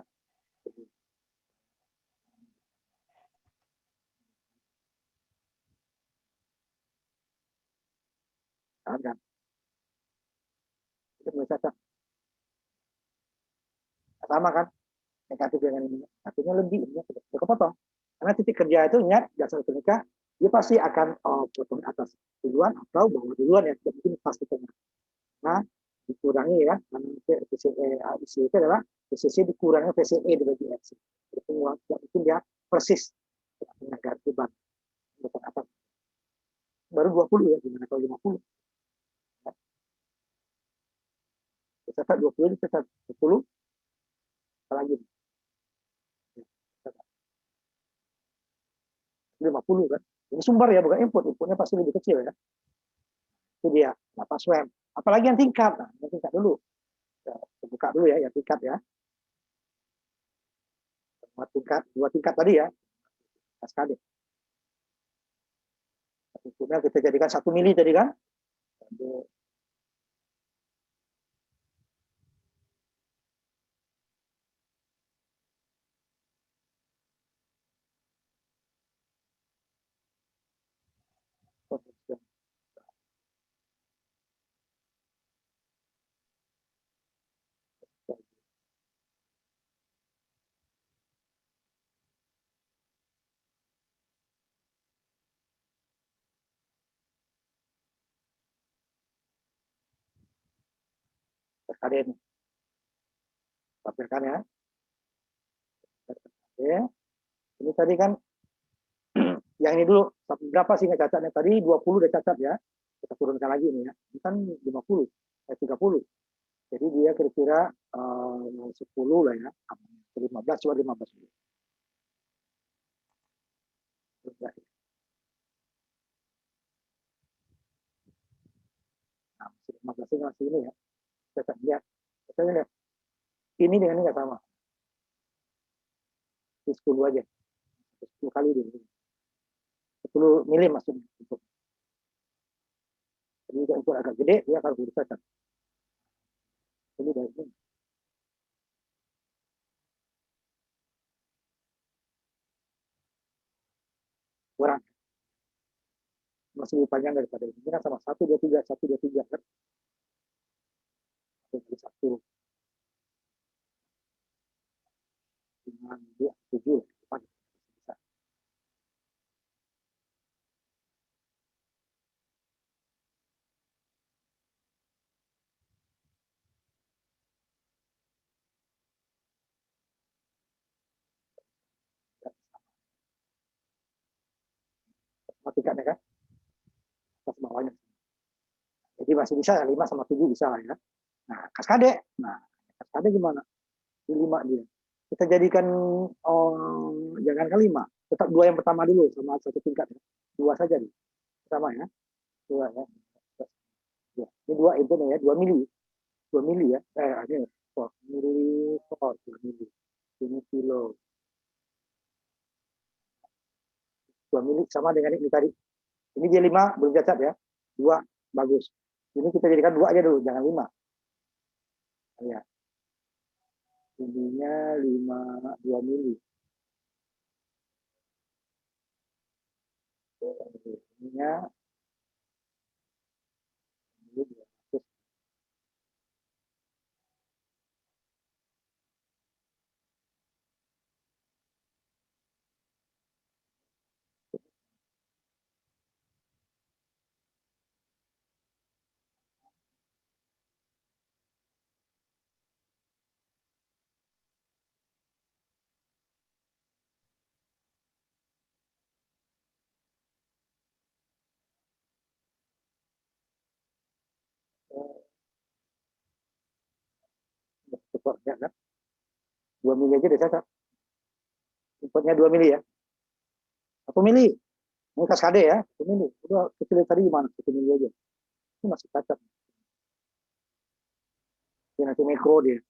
Kan. Itu mulai cacat. Sama kan? Negatif dengan ini. Artinya lebih, ini sudah kepotong. Karena titik kerja itu ingat, dasar elektronika, dia pasti akan potong atas duluan atau bawah duluan ya. Tidak mungkin pasti tengah. Nah, dikurangi ya. Karena VCE itu adalah VCC dikurangi VCE dibagi RC. Itu mungkin dia persis. Agak beban. Bukan atas. Baru 20 ya, gimana kalau 50? Catat 20 ini catat 10 lagi 50 kan. Ini sumber ya, bukan input. Inputnya pasti lebih kecil ya. Itu dia, apa swam. Apalagi yang tingkat. Nah, yang tingkat dulu. Ya, buka dulu ya, yang tingkat ya. Dua tingkat tadi ya. SKD. Inputnya kita jadikan 1 mili tadi kan. Kaskade ini. Tampilkan ya. Oke. Ini tadi kan yang ini dulu berapa sih cacatnya tadi 20 udah cacat ya. Kita turunkan lagi nih ya. Ini kan 50, 30. Jadi dia kira-kira 10 lah ya. 15 coba 15 dulu. Nah, 15 ini masih ini ya. Kita lihat. Kita lihat. Ini dengan ini nggak sama. 10 aja. 10 kali dulu. 10 mili maksudnya. Jadi ukur agak gede, dia akan urus cacat. Ini dari ini. Kurang. Masih lebih panjang daripada ini. Ini kan sama 1, 2, 3, 1, 2, 3 kan. 1, 5, 2, 7. Matikannya kan. Atas bawahnya. Jadi masih bisa 5 sama 7 bisa ya. Nah, kaskade. Nah, kaskade gimana? Di 5 dia. Kita jadikan jangan ke 5. Tetap 2 yang pertama dulu sama 1 tingkat ya. 2 saja nih. Sama ya. 2 ya. Ini 2 itu nih ya, 2 mili. 2 mili ya. Ini mili 2 mili. Ini kilo. 2 mili sama dengan ini tadi. Ini dia 5 belum cacat ya. 2 bagus. Ini kita jadikan 2 aja dulu, jangan 5. Ya. Ininya 2 mili. Ininya ini 200. Cepat ya kan? 2 mili aja udah cacat. Importnya 2 mili ya. 1 mili. Ini kaskade ya, 1 mili. Udah kecil tadi gimana? 1 mili aja. Ini masih cacat. Ini nanti mikro dia.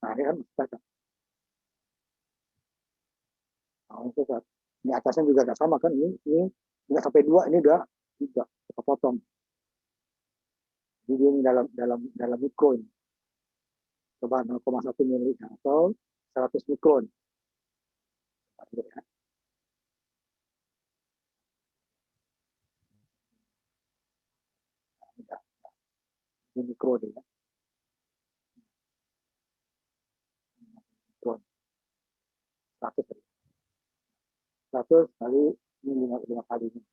Nah, ini kan masih cacat. Nah, ini cacat. Ini atasnya juga nggak sama kan? Ini nggak sampai 2, ini udah 3. Kita potong. Jadi ini dalam mikro ini. Coba 0,1 mili atau 100 mikron. Ini mikro dia. Mikron. 100 kali ini 5 kali ini.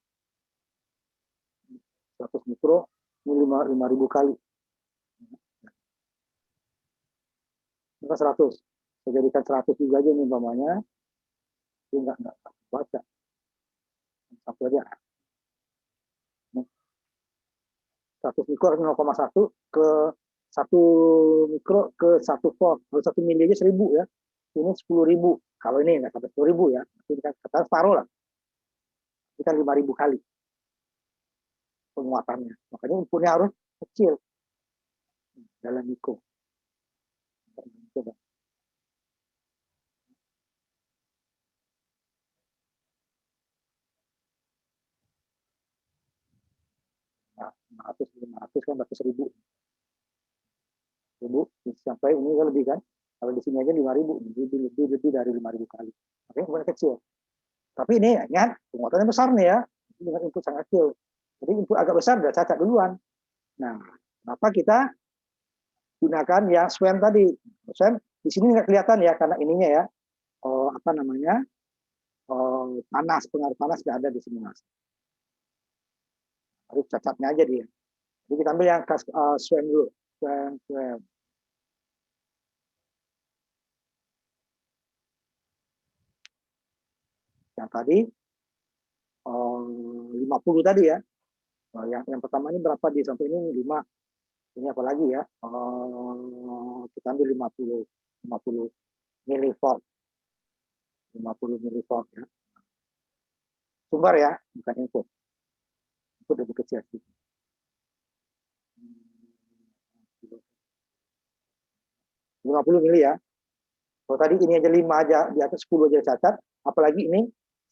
100 mikro ini 5.000 kali. Ini 100. Saya jadikan 100 juga aja nih umpamanya. Ini enggak baca. Satu aja. 100 mikro 0,1 ke 1 mikro ke 1 volt. Kalau 1 mili aja 1000 ya. Ini 10.000. Kalau ini enggak sampai 10.000 ya. Ini kan kata separuh lah. Ini kan 5.000 kali penguatannya. Makanya inputnya harus kecil dalam mikro. Coba. 500 kan berarti 1000. Sampai ini kan lebih kan. Kalau di sini aja 5.000, lebih dari 5.000 kali. Oke, input kecil. Tapi ini ingat, penguatannya besar nih ya. Dengan input sangat kecil. Jadi input agak besar udah cacat duluan. Nah, kenapa kita gunakan yang SWAM tadi? SWAM di sini nggak kelihatan ya karena ininya ya. Apa namanya? Panas, pengaruh panas nggak ada di sini mas. Harus cacatnya aja dia. Jadi kita ambil yang SWAM dulu. SWAM. Yang tadi 50 tadi ya. Yang pertama ini berapa di sampai ini 5. Ini apa lagi ya? Kita ambil 50 milivolt. 50 milivolt ya. Sumber ya, bukan input. Input lebih kecil sih. 50 mili ya. Kalau tadi ini aja 5 aja, di atas 10 aja cacat, apalagi ini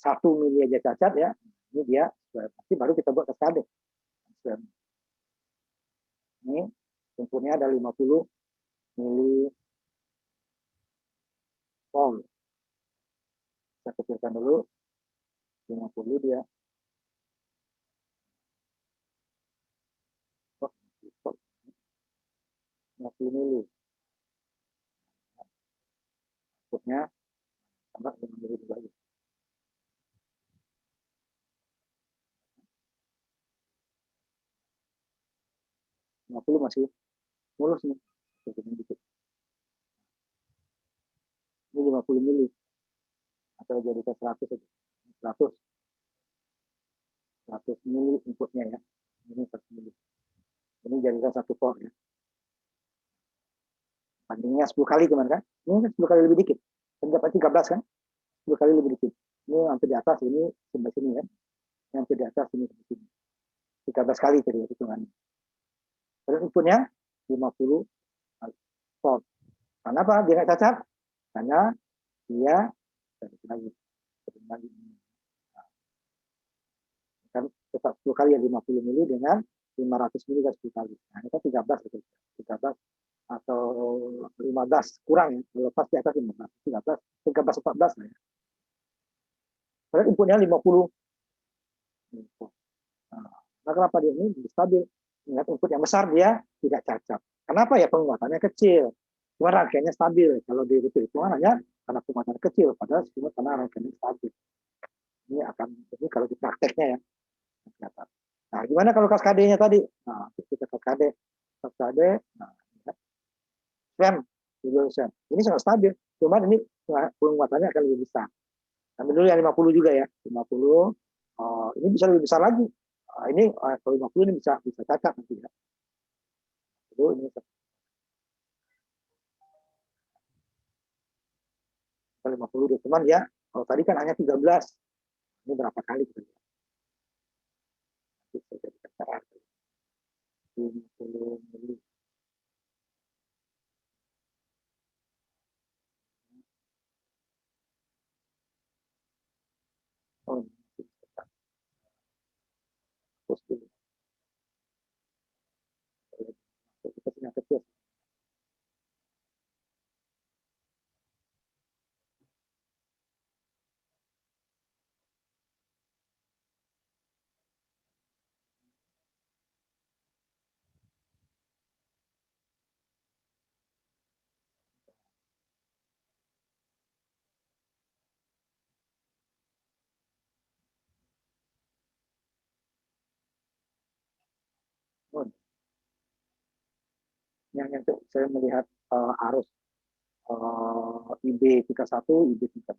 1 mili aja cacat ya. Ini dia, nanti baru kita buat kaskade. Ini inputnya ada 50 mili volt. Saya kecilkan dulu. 50 dia. 50 mili. Inputnya tambah 5 mili lagi. 50 masih mulus nih. Ini 50 mili. Atau jadi ke 100 aja. 100 mili inputnya ya. Ini 100 mili. Ini jadikan 1 volt ya. Bandingnya 10 kali cuman kan. Ini kan 10 kali lebih dikit. Kan dapat 13 kan. 10 kali lebih dikit. Ini hampir di atas, ini sampai sini kan. Yang hampir di atas, ini sampai sini. 13 kali tadi hitungannya. Terus inputnya 50 volt. Kenapa dia nggak cacat? Karena dia lagi. Kan tetap 10 kali ya 50 mili dengan 500 mili kan 10 kali. Nah, ini kan 13 gitu. 13 atau 15 kurang ya. Kalau pas di atas 15, 13, 14 lah ya. Padahal inputnya 50. Nah, kenapa dia ini stabil? Ingat input yang besar dia tidak cacat. Kenapa ya penguatannya kecil? Cuma rangkaiannya stabil. Kalau di hitungan hanya karena penguatan kecil, padahal semua karena rangkaiannya stabil. Ini kalau di prakteknya ya. Nah, gimana kalau kaskadenya tadi? Nah, kita kaskade. Nah, SWAM. Ini sangat stabil. Cuman ini penguatannya akan lebih besar. Ambil dulu yang 50 juga ya. 50. Ini bisa lebih besar lagi. Ini kalau 50 ini bisa cacat nanti ya. Ini 50 dia. Cuman ya, kalau tadi kan hanya 13. Ini berapa kali kita lihat. Bisa jadi cara 50 mili. Oh, terus dulu. Kita punya kecil. Oh, yang saya melihat arus IB31, IB36.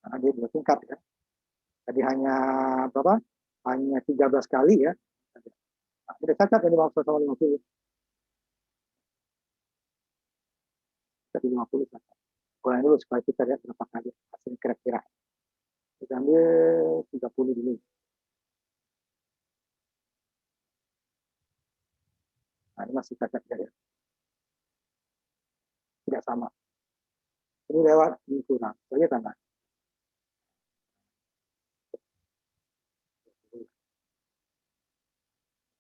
Karena dia dua tingkat ya. Tadi hanya berapa? Hanya 13 kali ya. Nah, kita cacat ini sama 50. Jadi 50 cacat. Kurang dulu supaya kita lihat berapa kali hasilnya kira-kira. Kita ambil 30 dulu. si cacatnya ya. Tidak sama. Ini lewat, ini kurang. Saya tambah.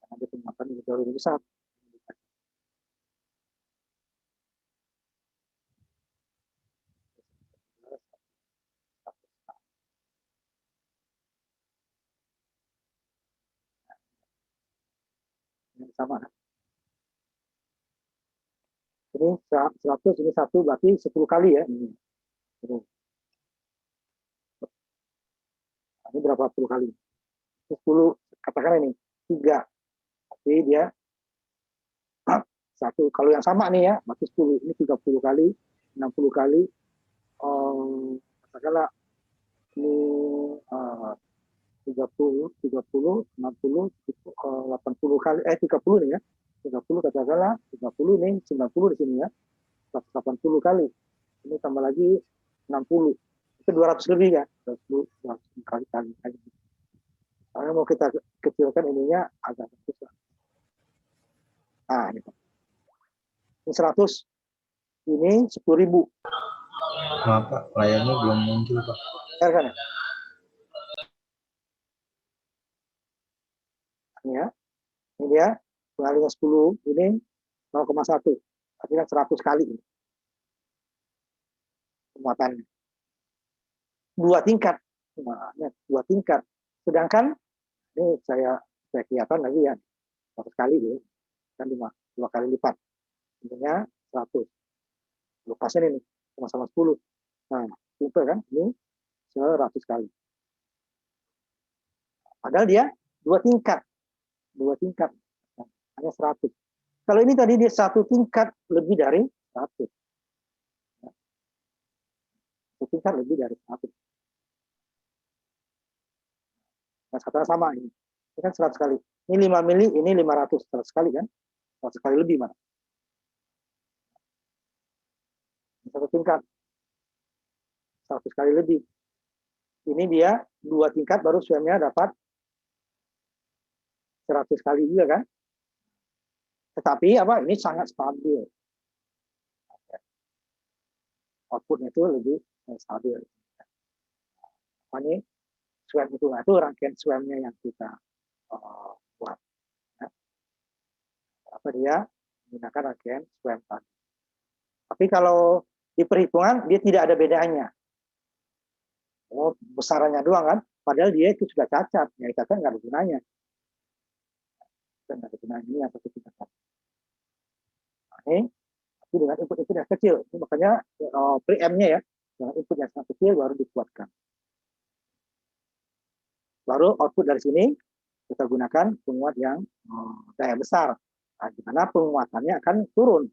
Nanti penguatan ini jauh lebih besar. Ini sama. Ini 100, ini 1, berarti 10 kali ya. Ini berapa puluh kali? 10, katakan ini 3. Tapi dia satu. Kalau yang sama nih ya, berarti 10. Ini 30 kali, 60 kali. Katakanlah ini 30, 30, 60, 80 kali, 30 nih ya. 30 katakanlah, 30 nih, 90 di sini ya. 180 kali. Ini tambah lagi 60. Itu 200 lebih ya. 200 kali. Kalau mau kita kecilkan ininya agak susah. Nah, ini 100, ini 10.000. Maaf Pak, layarnya belum muncul Pak. Benar kan ya? Ini ya. Ini dia, pengalinya 10, ini 0,1. Berarti kan 100 kali ini penguatannya. 2 tingkat. Nah, 2 tingkat. Sedangkan, ini saya kelihatan lagi ya, 100 kali gitu. Kan 2 kali lipat. Intinya 100. Lepasnya ini, sama-sama 10. Nah, simple kan? Ini 100 kali. Padahal dia 2 tingkat. 2 tingkat. Nah, hanya 100. Kalau ini tadi dia 1 tingkat lebih dari 100. 1 tingkat lebih dari 100. Nah, sekarang sama ini. Ini kan 100 kali. Ini 5 mili, ini 500. 100 kali kan? 100 kali lebih mana? 1 tingkat. 100 kali lebih. Ini dia 2 tingkat baru swamnya dapat 100 kali juga kan? Tetapi apa? Ini sangat stabil. Outputnya itu lebih stabil. Ini swam itu rangkaian swamnya yang kita buat. Ya. Apa dia menggunakan rangkaian swam tadi. Tapi kalau di perhitungan dia tidak ada bedanya. Oh, besarannya doang kan? Padahal dia itu sudah cacat. Ya cacat nggak ada gunanya. Nggak ada gunanya. Ini yang satu kita cacat. Nah, ini tapi dengan input yang kecil. Ini makanya preamp-nya ya. Dengan input yang sangat kecil baru dikuatkan. Baru output dari sini kita gunakan penguat yang daya besar. Nah, di mana penguatannya akan turun.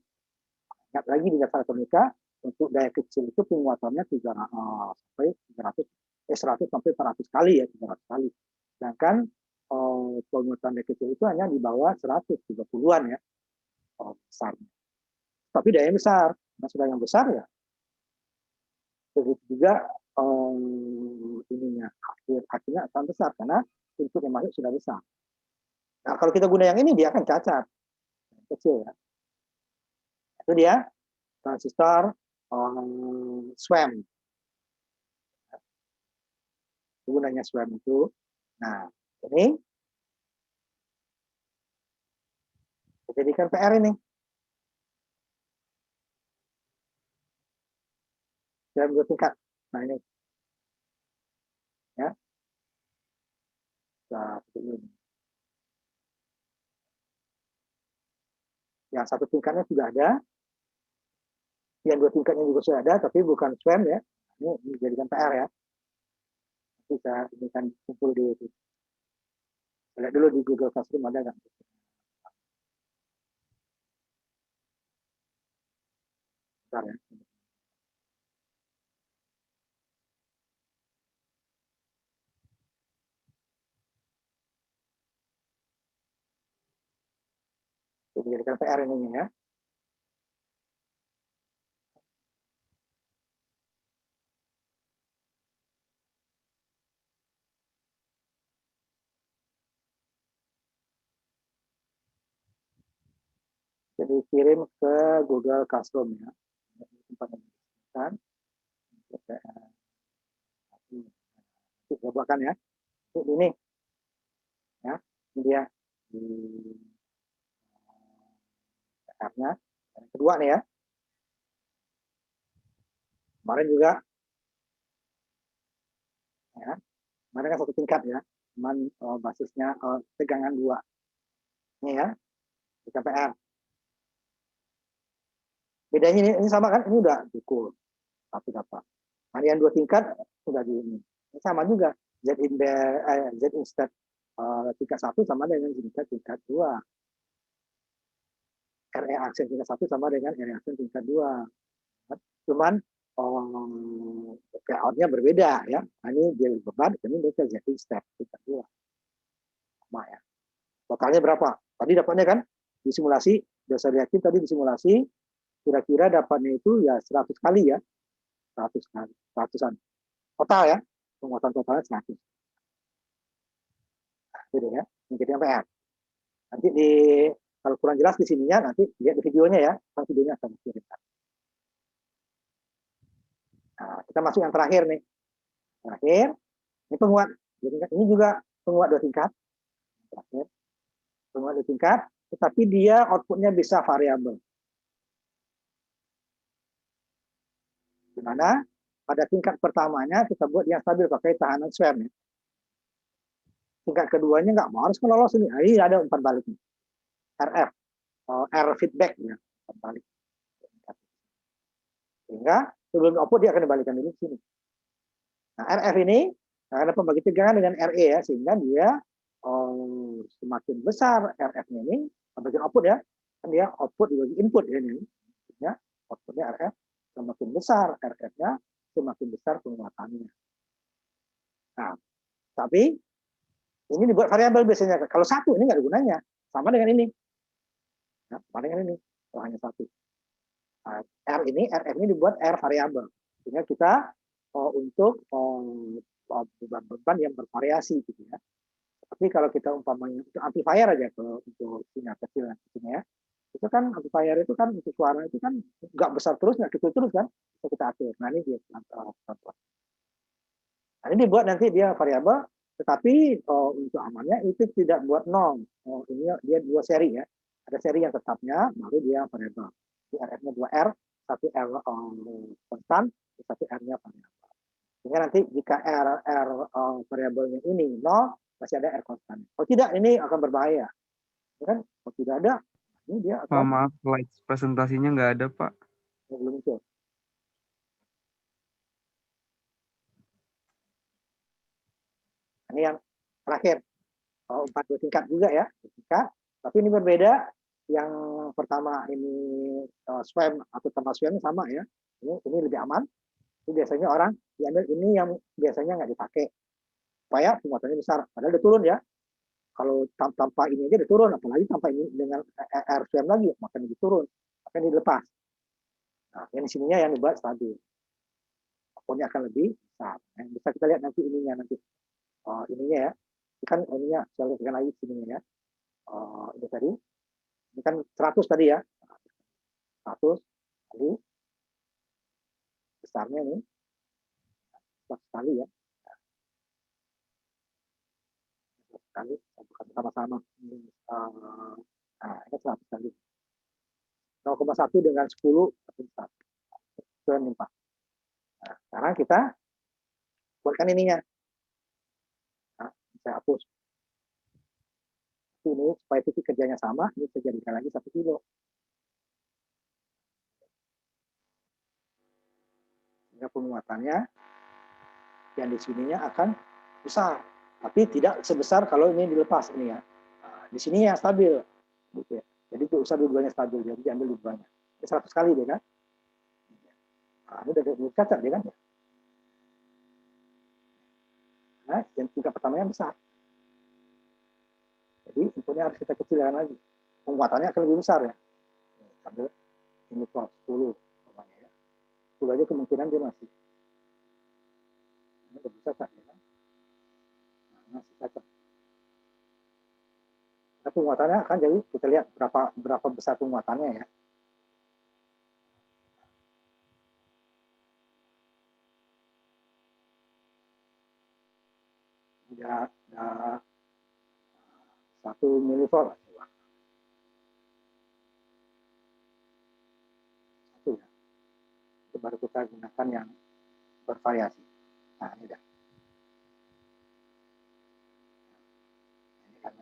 Ingat lagi di dasar elektronika untuk daya kecil itu penguatannya 300 sampai 300 100 sampai 400 kali ya, 300 kali. Sedangkan penguatan daya kecil itu hanya di bawah 130-an ya besarnya. Tapi daya besar, nah sudah yang besar ya begitu juga ininya akhirnya akan besar karena input yang masuk sudah besar. Nah kalau kita guna yang ini dia akan cacat kecil ya. Itu dia transistor SWAM. Gunanya SWAM itu. Nah ini jadikan PR ini. Dalam 2 tingkat. Nah ini. Ya. Nah, ini. Yang 1 tingkatnya sudah ada. Yang 2 tingkatnya juga sudah ada, tapi bukan SWAM ya. Ini dijadikan PR ya. Nanti saya ini kan kumpul di itu. Lihat dulu di Google Classroom ada kan. Bentar ya. Dijadikan PR ini ya. bisa dikirim ke Google Classroom ya. Tempatnya kan. Kita buatkan ya. Ini ya, ini dia di PR-nya. Yang kedua nih ya. Kemarin juga ya, kemarin kan satu tingkat ya, cuman basisnya tegangan 2. Ini ya, di KPR. Bedanya ini sama kan, ini udah cukup satu dapat. Nah, yang 2 tingkat sudah di ini. Ini sama juga, Z instead tingkat 1 sama dengan tingkat 2. RE aksen tingkat 1 sama dengan RE aksen tingkat 2. Cuman layout-nya berbeda ya. Nah, ini dia beban, ini dia Z instead tingkat 2. Sama ya. Totalnya berapa? Tadi dapatnya kan di simulasi, sudah saya lihatin tadi di simulasi, kira-kira dapatnya itu ya 100 kali ya. 100 kali, 100-an. Total ya, penguatan totalnya 100. Gitu ya, mungkin PR. Nanti kalau kurang jelas di sininya, nanti lihat di videonya ya, kan videonya akan dikirimkan. Nah, kita masuk yang terakhir nih. Terakhir, ini penguat. Ini juga penguat 2 tingkat. Terakhir, penguat 2 tingkat, tetapi dia outputnya bisa variabel. Di mana pada tingkat pertamanya kita buat yang stabil pakai tahanan swam. Ya. Tingkat keduanya nggak mau, harus lolos ini. Ini ada umpan balik nih. RF, R feedback ya, umpan balik. Sehingga sebelum output dia akan dibalikan dulu sini. Nah, RF ini karena pembagi tegangan dengan RE ya, sehingga dia semakin besar RF-nya ini, bagian output ya, kan dia output dibagi input ya ini. Ya, outputnya RF semakin besar RF-nya, semakin besar penguatannya. Nah, tapi ini dibuat variabel biasanya. Kalau satu ini nggak ada gunanya, sama dengan ini. Nah, sama dengan ini, kalau hanya satu. RF ini dibuat R variabel. Sehingga kita untuk beban yang bervariasi gitu ya. Tapi kalau kita umpamanya untuk amplifier aja kalau untuk sinyal kecil ya, itu kan amplifier itu kan untuk suara itu kan nggak besar terus, nggak kecil terus kan, bisa kita atur. Nah ini dia contoh. Nah ini dibuat nanti dia variabel, tetapi untuk amannya itu tidak buat nol. Ini dia 2 seri ya. Ada seri yang tetapnya, baru dia variabel. Di RF-nya 2R, 1 R konstan, 1 R-nya variabel. Sehingga nanti jika R variabelnya ini 0, masih ada R konstan. Kalau tidak, ini akan berbahaya. Ya kan? Kalau tidak ada, ini dia akan Maaf, slide presentasinya nggak ada, Pak. belum muncul. Ini yang terakhir. 4 tingkat juga ya. Tingkat. Tapi ini berbeda. Yang pertama ini swam atau tambah swam sama ya. Ini lebih aman. Ini biasanya orang diambil ini yang biasanya nggak dipakai. Supaya penguatannya besar. Padahal udah turun ya. Kalau tanpa ini aja udah turun, apalagi tanpa ini dengan air swam lagi, maka ini turun, maka ini dilepas. Nah, yang di sininya yang dibuat stabil. Outputnya akan lebih besar. Nah, bisa kita lihat nanti ininya nanti. Ininya ya, ini kan ininya saya lihatkan lagi sininya ya. Ini tadi, ini kan 100 tadi ya. 100 tadi besarnya ini 100 kali ya. 100 kali, bukan sama-sama. Nah, ini 100 kali. 0,1 dengan 10 itu yang nimpa. Nah, sekarang kita buatkan ininya. Nah, saya hapus. Ini supaya titik kerjanya sama, ini saya jadikan lagi 1 kilo. Sehingga penguatannya yang di sininya akan besar, tapi tidak sebesar kalau ini dilepas ini ya. Nah, di sini yang stabil, gitu ya. Jadi itu usah dua-duanya stabil, jadi diambil dua-duanya. Ini 100 kali deh kan. Nah, ini udah dicatat dia kan. Nah, yang tingkat pertamanya besar. Jadi inputnya harus kita kecilkan lagi. Penguatannya akan lebih besar ya. Sambil ini 10 ya. 10 aja kemungkinan dia masih. Ini udah bisa kan ya. Nah, masih cocok. penguatannya kan, jadi kita lihat berapa besar penguatannya ya. Ya, 1 milivolt. Satu ya. Itu baru kita gunakan yang bervariasi. Nah, ini dah. Ini kan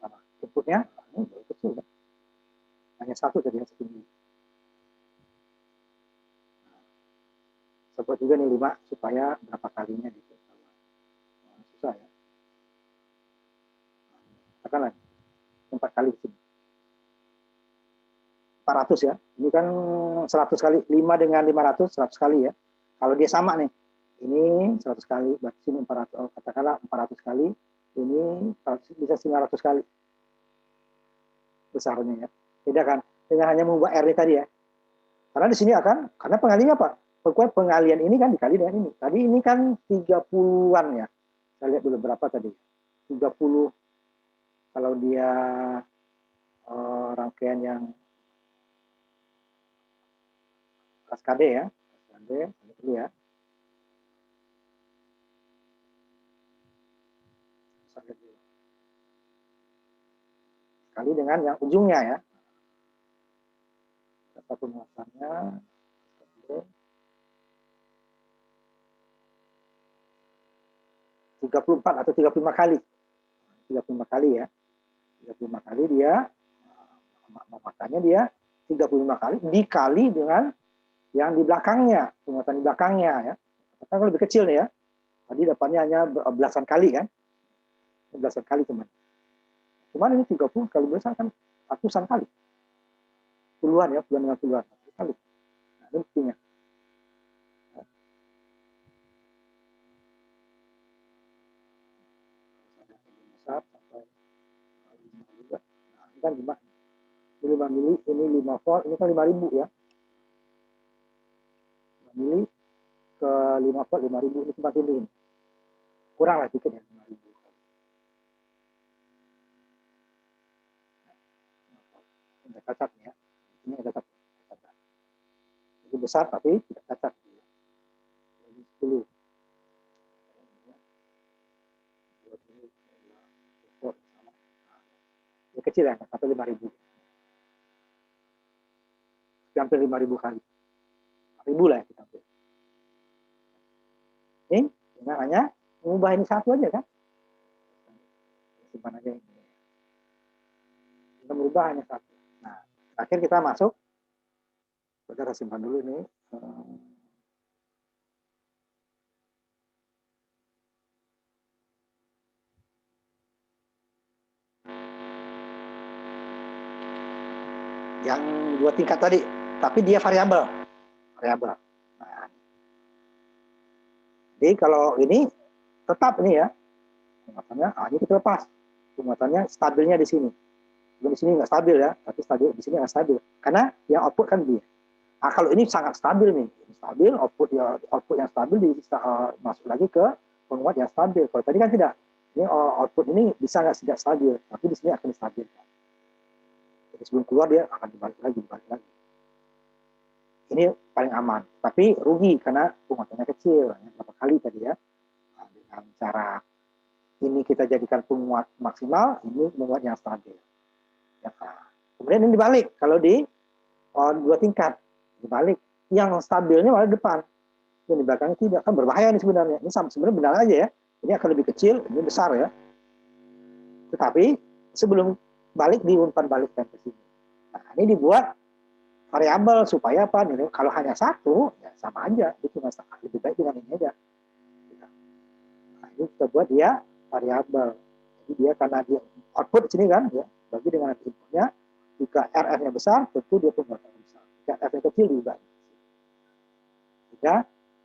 sama. Inputnya ini baru kecil kan. Hanya satu tadi yang segini. Sebut juga nih 5 supaya berapa kalinya gitu. Susah ya. Katakanlah 4 kali sini. 400 ya. Ini kan 100 kali. 5 dengan 500, 100 kali ya. Kalau dia sama nih. Ini 100 kali, berarti sini 400, katakanlah 400 kali. Ini bisa 900 kali. Besarnya ya. Beda kan? Dengan hanya mengubah R tadi ya. Karena di sini karena pengalinya apa? Pengalian ini kan dikali dengan ini. Tadi ini kan 30-an ya. Saya lihat dulu berapa tadi. 30 kalau dia rangkaian yang kaskade ya. Kaskade, ini ya. Kali dengan yang ujungnya ya. Satu muatannya 34 atau 35 kali. 35 kali ya. 35 kali dia, makanya dia 35 kali dikali dengan yang di belakangnya, penguatan di belakangnya ya. Kan lebih kecil nih ya. Tadi dapatnya hanya belasan kali kan. Belasan kali teman. Cuman ini 30 kali besar kan ratusan kali. Puluhan ya, puluhan dengan puluhan kali. Nah, ini buktinya. Besar sampai 5 juga. Nah, ini kan 5. Ini 5 mili, ini 5 volt, ini kan 5.000 ya. 5 mili ke 5 volt, 5.000 ini tempat ini. Kurang lah sedikit ya, 5.000. Ini cacat ya. Ini cacat. Ini besar tapi tidak cacat. Ini 10. Ini kecil ya, sampai 5.000. Hampir 5.000 kali. 1.000 lah ya kita ambil. Ini dengan hanya mengubah ini satu aja kan. Simpan aja ini. Kita merubah hanya satu. Nah, terakhir kita masuk. Kita simpan dulu ini. Yang 2 tingkat tadi, tapi dia variabel. Nah, jadi kalau ini tetap ini ya, penguatannya, ini kita lepas. Penguatannya stabilnya di sini. Di sini nggak stabil ya, tapi stabil di sini nggak stabil. Karena yang output kan dia. Kalau ini sangat stabil nih, stabil output yang stabil bisa masuk lagi ke penguat yang stabil. Kalau tadi kan tidak. Ini output ini bisa nggak tidak stabil, tapi di sini akan stabil. Jadi sebelum keluar dia akan dibalik lagi. Ini paling aman, tapi rugi karena penguatannya kecil. Berapa kali tadi ya? Nah, dengan cara ini kita jadikan penguat maksimal, ini penguat yang stabil. Ya, kemudian ini dibalik, kalau di 2 tingkat dibalik, yang stabilnya malah depan, yang di belakangnya tidak, kan berbahaya nih sebenarnya. Ini sebenarnya benar aja ya, ini akan lebih kecil, ini besar ya. Tetapi sebelum balik diumpan balikkan ke sini. Nah, ini dibuat variabel supaya apa? Nih, kalau hanya satu, ya sama aja, itu lebih baik dengan ini aja. Nah, ini kita buat dia variabel. Jadi dia karena dia output di sini kan, ya, bagi dengan inputnya, jika RF-nya besar, tentu dia penguatan besar. Jika RF-nya kecil juga. Jika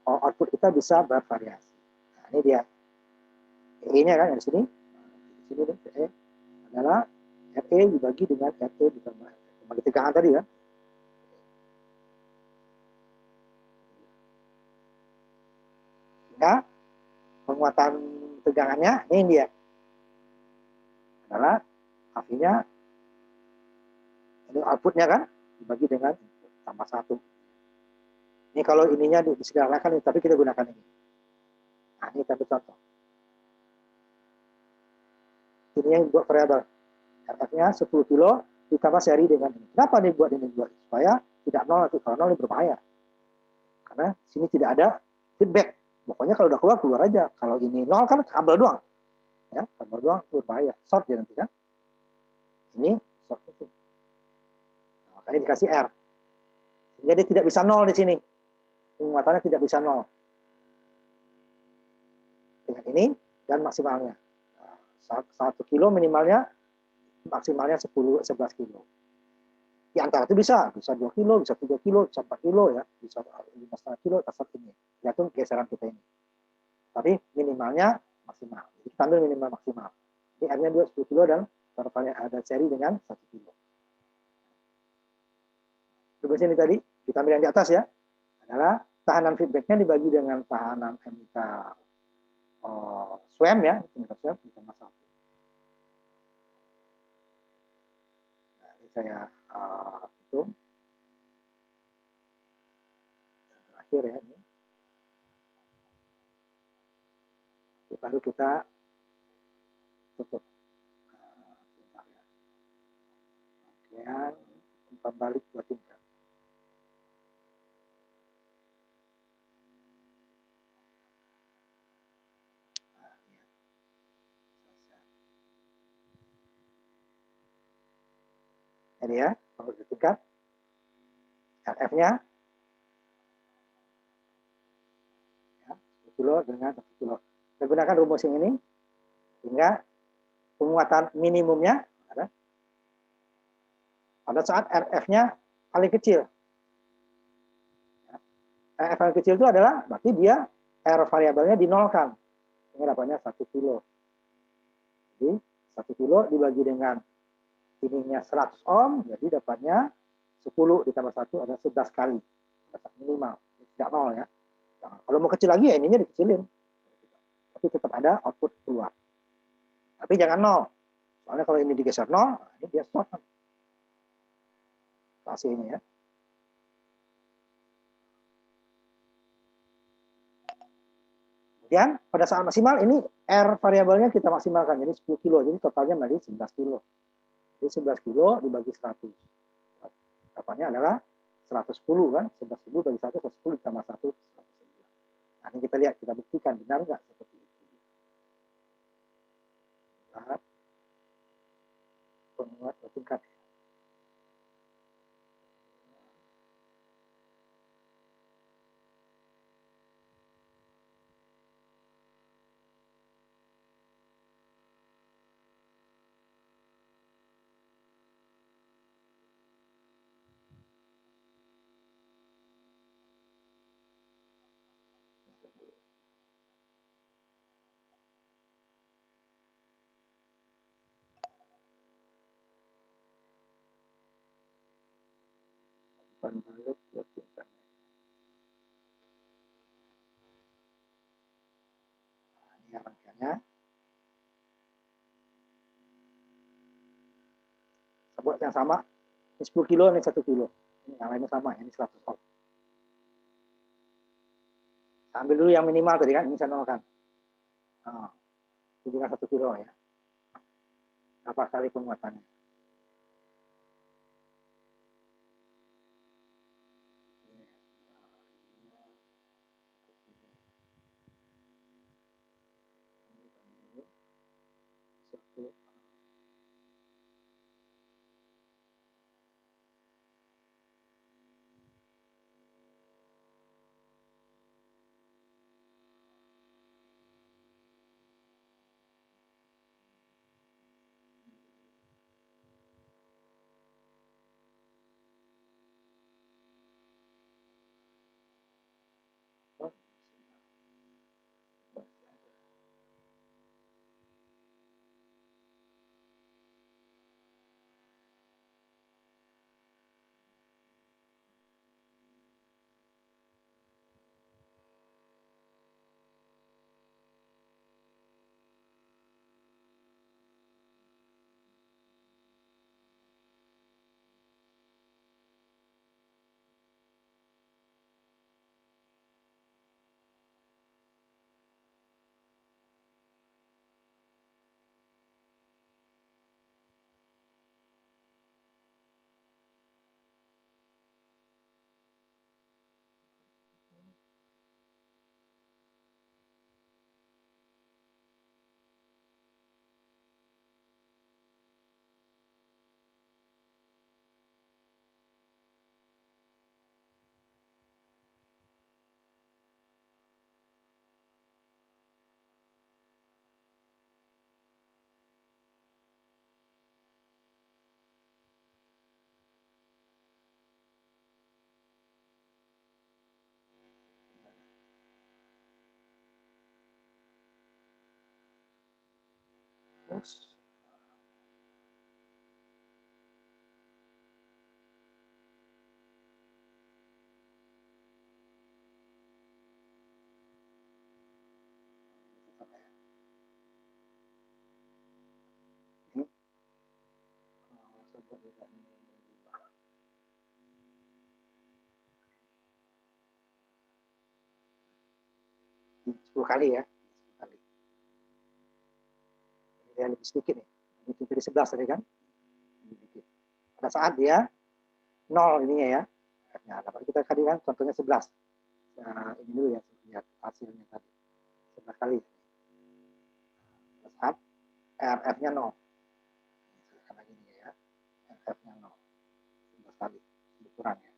output kita bisa bervariasi. Nah, ini dia. E-nya kan yang di sini. Di sini nih, adalah RE dibagi dengan RT ditambah bagi tegangan tadi ya. Ya, penguatan tegangannya ini dia. adalah artinya ini outputnya kan dibagi dengan input tambah 1. Ini kalau ininya disederhanakan, tapi kita gunakan ini. Nah, ini satu contoh. Ini yang buat variabel. RF-nya 10 kilo ditambah seri dengan ini. Kenapa nih buat ini? Buat supaya tidak nol, nanti kalau nol ini berbahaya. Karena sini tidak ada feedback. Pokoknya kalau udah keluar, keluar aja. Kalau ini nol kan kabel doang. Ya, kabel doang itu berbahaya. Short dia nanti kan. Ini short itu. Nah, makanya dikasih R. Sehingga dia tidak bisa nol di sini. Penguatannya tidak bisa nol. Dengan ini dan maksimalnya. 1 kilo minimalnya, maksimalnya 11 kilo. Di antara itu bisa 2 kilo, bisa 3 kilo, bisa 4 kilo ya, bisa 5,5 kilo, terserah ini. Tergantung geseran kita ini. Tapi minimalnya maksimal. Jadi kita ambil minimal maksimal. Ini R-nya 10 kilo dan ada seri dengan 1 kilo. Coba sini tadi, kita ambil yang di atas ya, adalah tahanan feedbacknya dibagi dengan tahanan MK SWAM ya, SWAM ditambah 1. Nah, ini saya hitung. Terakhir ya ini. Lalu kita tutup. Kemudian umpan balik 2 tingkat. Ini ya, kalau tingkat RF-nya ya, 10 kilo dengan 1 kilo. Kita gunakan rumus yang ini sehingga penguatan minimumnya ada pada saat RF-nya paling kecil. RF paling kecil itu adalah berarti dia R variabelnya dinolkan. Ini dapatnya 1 kilo. Jadi 1 kilo dibagi dengan ininya 100 ohm, jadi dapatnya 10 ditambah 1 ada 11 kali. Minimal, tidak nol ya. Nah, kalau mau kecil lagi ya ininya dikecilin. Tapi tetap ada output keluar. Tapi jangan nol. Soalnya kalau ini digeser nol, ini dia short. Kasih ini ya. Kemudian pada saat maksimal ini R variabelnya kita maksimalkan. Jadi 10 kilo. Jadi totalnya menjadi 11 kilo. Jadi 11 kilo dibagi 100. Dapatnya adalah 110 kan. 11 kilo bagi 1, 110 ditambah 1. Nah, ini kita lihat, kita buktikan benar nggak seperti itu. Nah, penguat tingkat. Pembalut tingkat. Nah, ini rangkaiannya. Buat yang sama, ini 10 kilo, ini 1 kilo. Ini yang lainnya sama, ini 100 ohm. Ambil dulu yang minimal tadi kan, ini saya nolkan. Nah, ini kan 1 kilo ya. Berapa kali penguatannya? Terus ini sebut juga ini 10 kali ya, 10 kali. Dia lebih sedikit nih. Itu dari 11 tadi kan? Lebih sedikit. Pada saat dia 0 ininya ya. Nah, dapat kita tadi kan contohnya 11. Nah, ini dulu ya, lihat hasilnya tadi. 11 kali. Pada saat RF-nya 0. Karena gini ya, RF-nya 0. 11 kali. Ukuran ya.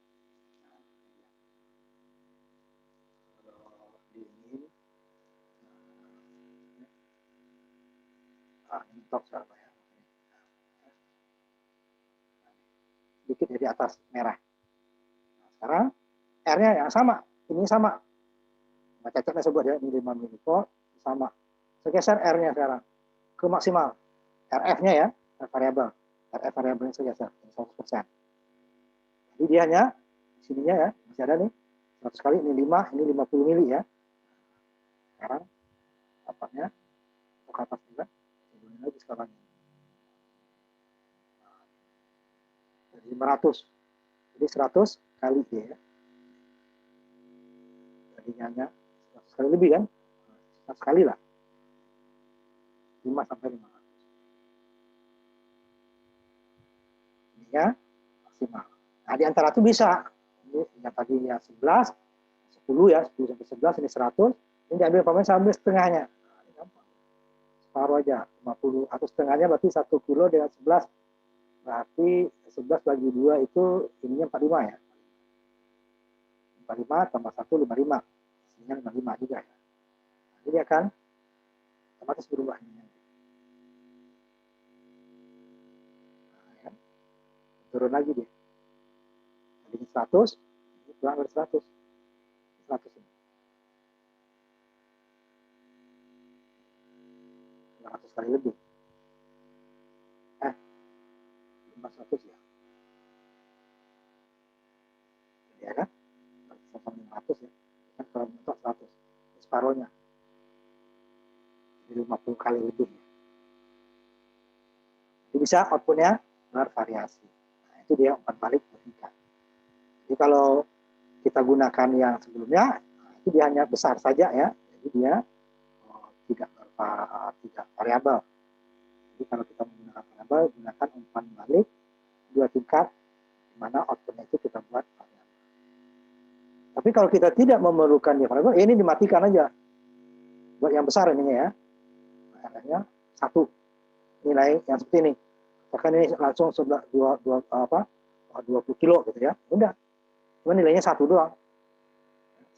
Ini top sekarang ya. Sedikit ya di atas merah. Nah, sekarang R-nya yang sama. Ini sama. Nah, cacatnya sebut ya, ini 5 milivolt sama. Saya geser R-nya sekarang ke maksimal. RF-nya ya, variabel. RF variabelnya saya geser 100%. Jadi dia hanya sininya ya, masih ada nih 100 kali, ini 5, ini 50 mili ya. Sekarang dapatnya ke atas juga. Sebenarnya lagi sekarang. Jadi 500. Jadi 100 kali ya. Jadinya hanya 100 kali lebih kan? 100 kali lah. 5 sampai 500. Ini ya maksimal. Nah, di antara itu bisa. Ini yang tadi ya 11, 10 ya, 10 sampai 11, ini 100. Ini diambil pemain sambil setengahnya. Separuh aja, 50 atau setengahnya berarti 1 kilo dengan 11. Berarti 11 bagi 2 itu ininya 45 ya. 45 tambah 1, 55. Ininya 55 juga ya. Jadi dia akan otomatis berubah ini. Nah, ya. Turun lagi dia. Jadi 100, ini kurang dari 100. 100 ini. 100 kali lebih. 500 ya. Ya kan? 500 ya. Kan kalau mentok 100. Separuhnya. Jadi 50 kali lebih. Jadi bisa outputnya bervariasi. Nah, itu dia umpan balik vertikal. Jadi kalau kita gunakan yang sebelumnya, itu dia hanya besar saja ya. Jadi dia tidak variabel. Jadi kalau kita menggunakan variabel, gunakan umpan balik 2 tingkat, di mana outputnya itu kita buat variabel. Tapi kalau kita tidak memerlukan dia variabel, ini dimatikan aja. Buat yang besar ininya ya. Nah, 1 nilai yang seperti ini. Bahkan ini langsung 20 kilo gitu ya. Udah. Cuma nilainya 1 doang.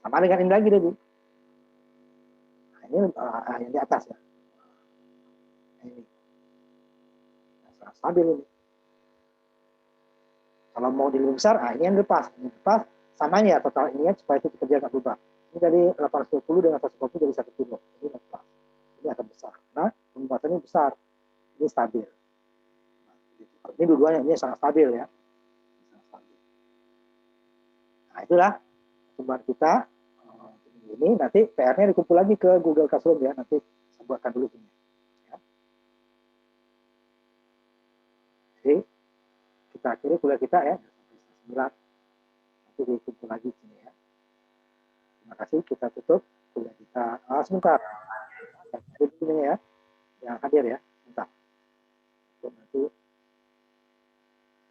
Sama dengan ini lagi tadi. Nah, ini yang di atas ya. Ini. Nah, stabil ini. Kalau mau di lebih besar, ini yang lepas. Ini lepas samanya total ininya supaya itu kerja nggak berubah. Ini dari 820 dengan 140 jadi 1 kilo. Ini lepas. Ini akan besar. Nah, pembuatannya besar. Ini stabil. Nah, ini dua-duanya ini sangat stabil ya. Nah, itulah pertemuan kita. Ini nanti PR-nya dikumpul lagi ke Google Classroom ya. Nanti saya buatkan dulu ini. Ya. Jadi kita akhiri kuliah kita ya. Nanti dikumpul lagi sini ya. Terima kasih. Kita tutup kuliah kita. Sebentar. Ini ya. Yang hadir ya. Sebentar. Untuk nanti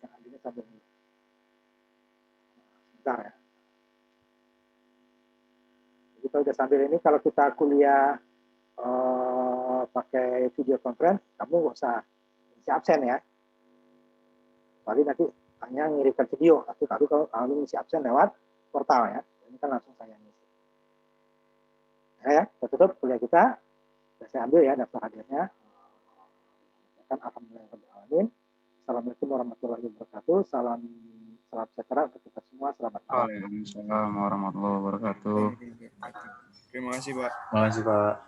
yang hadirnya sambil ini. Sebentar ya. Kita udah sambil ini kalau kita kuliah pakai video conference, kamu nggak usah isi absen ya. Paling nanti hanya ngirimkan video. Tapi kalau kamu isi absen lewat portal ya, ini kan langsung saya ngisi. Ya, kita tutup kuliah kita. Sudah saya ambil ya daftar hadirnya. Alhamdulillah. Assalamualaikum warahmatullahi wabarakatuh. Salam sejahtera untuk kita semua. Selamat malam. Waalaikumsalam warahmatullahi wabarakatuh. Terima kasih, Pak. Terima kasih, Pak.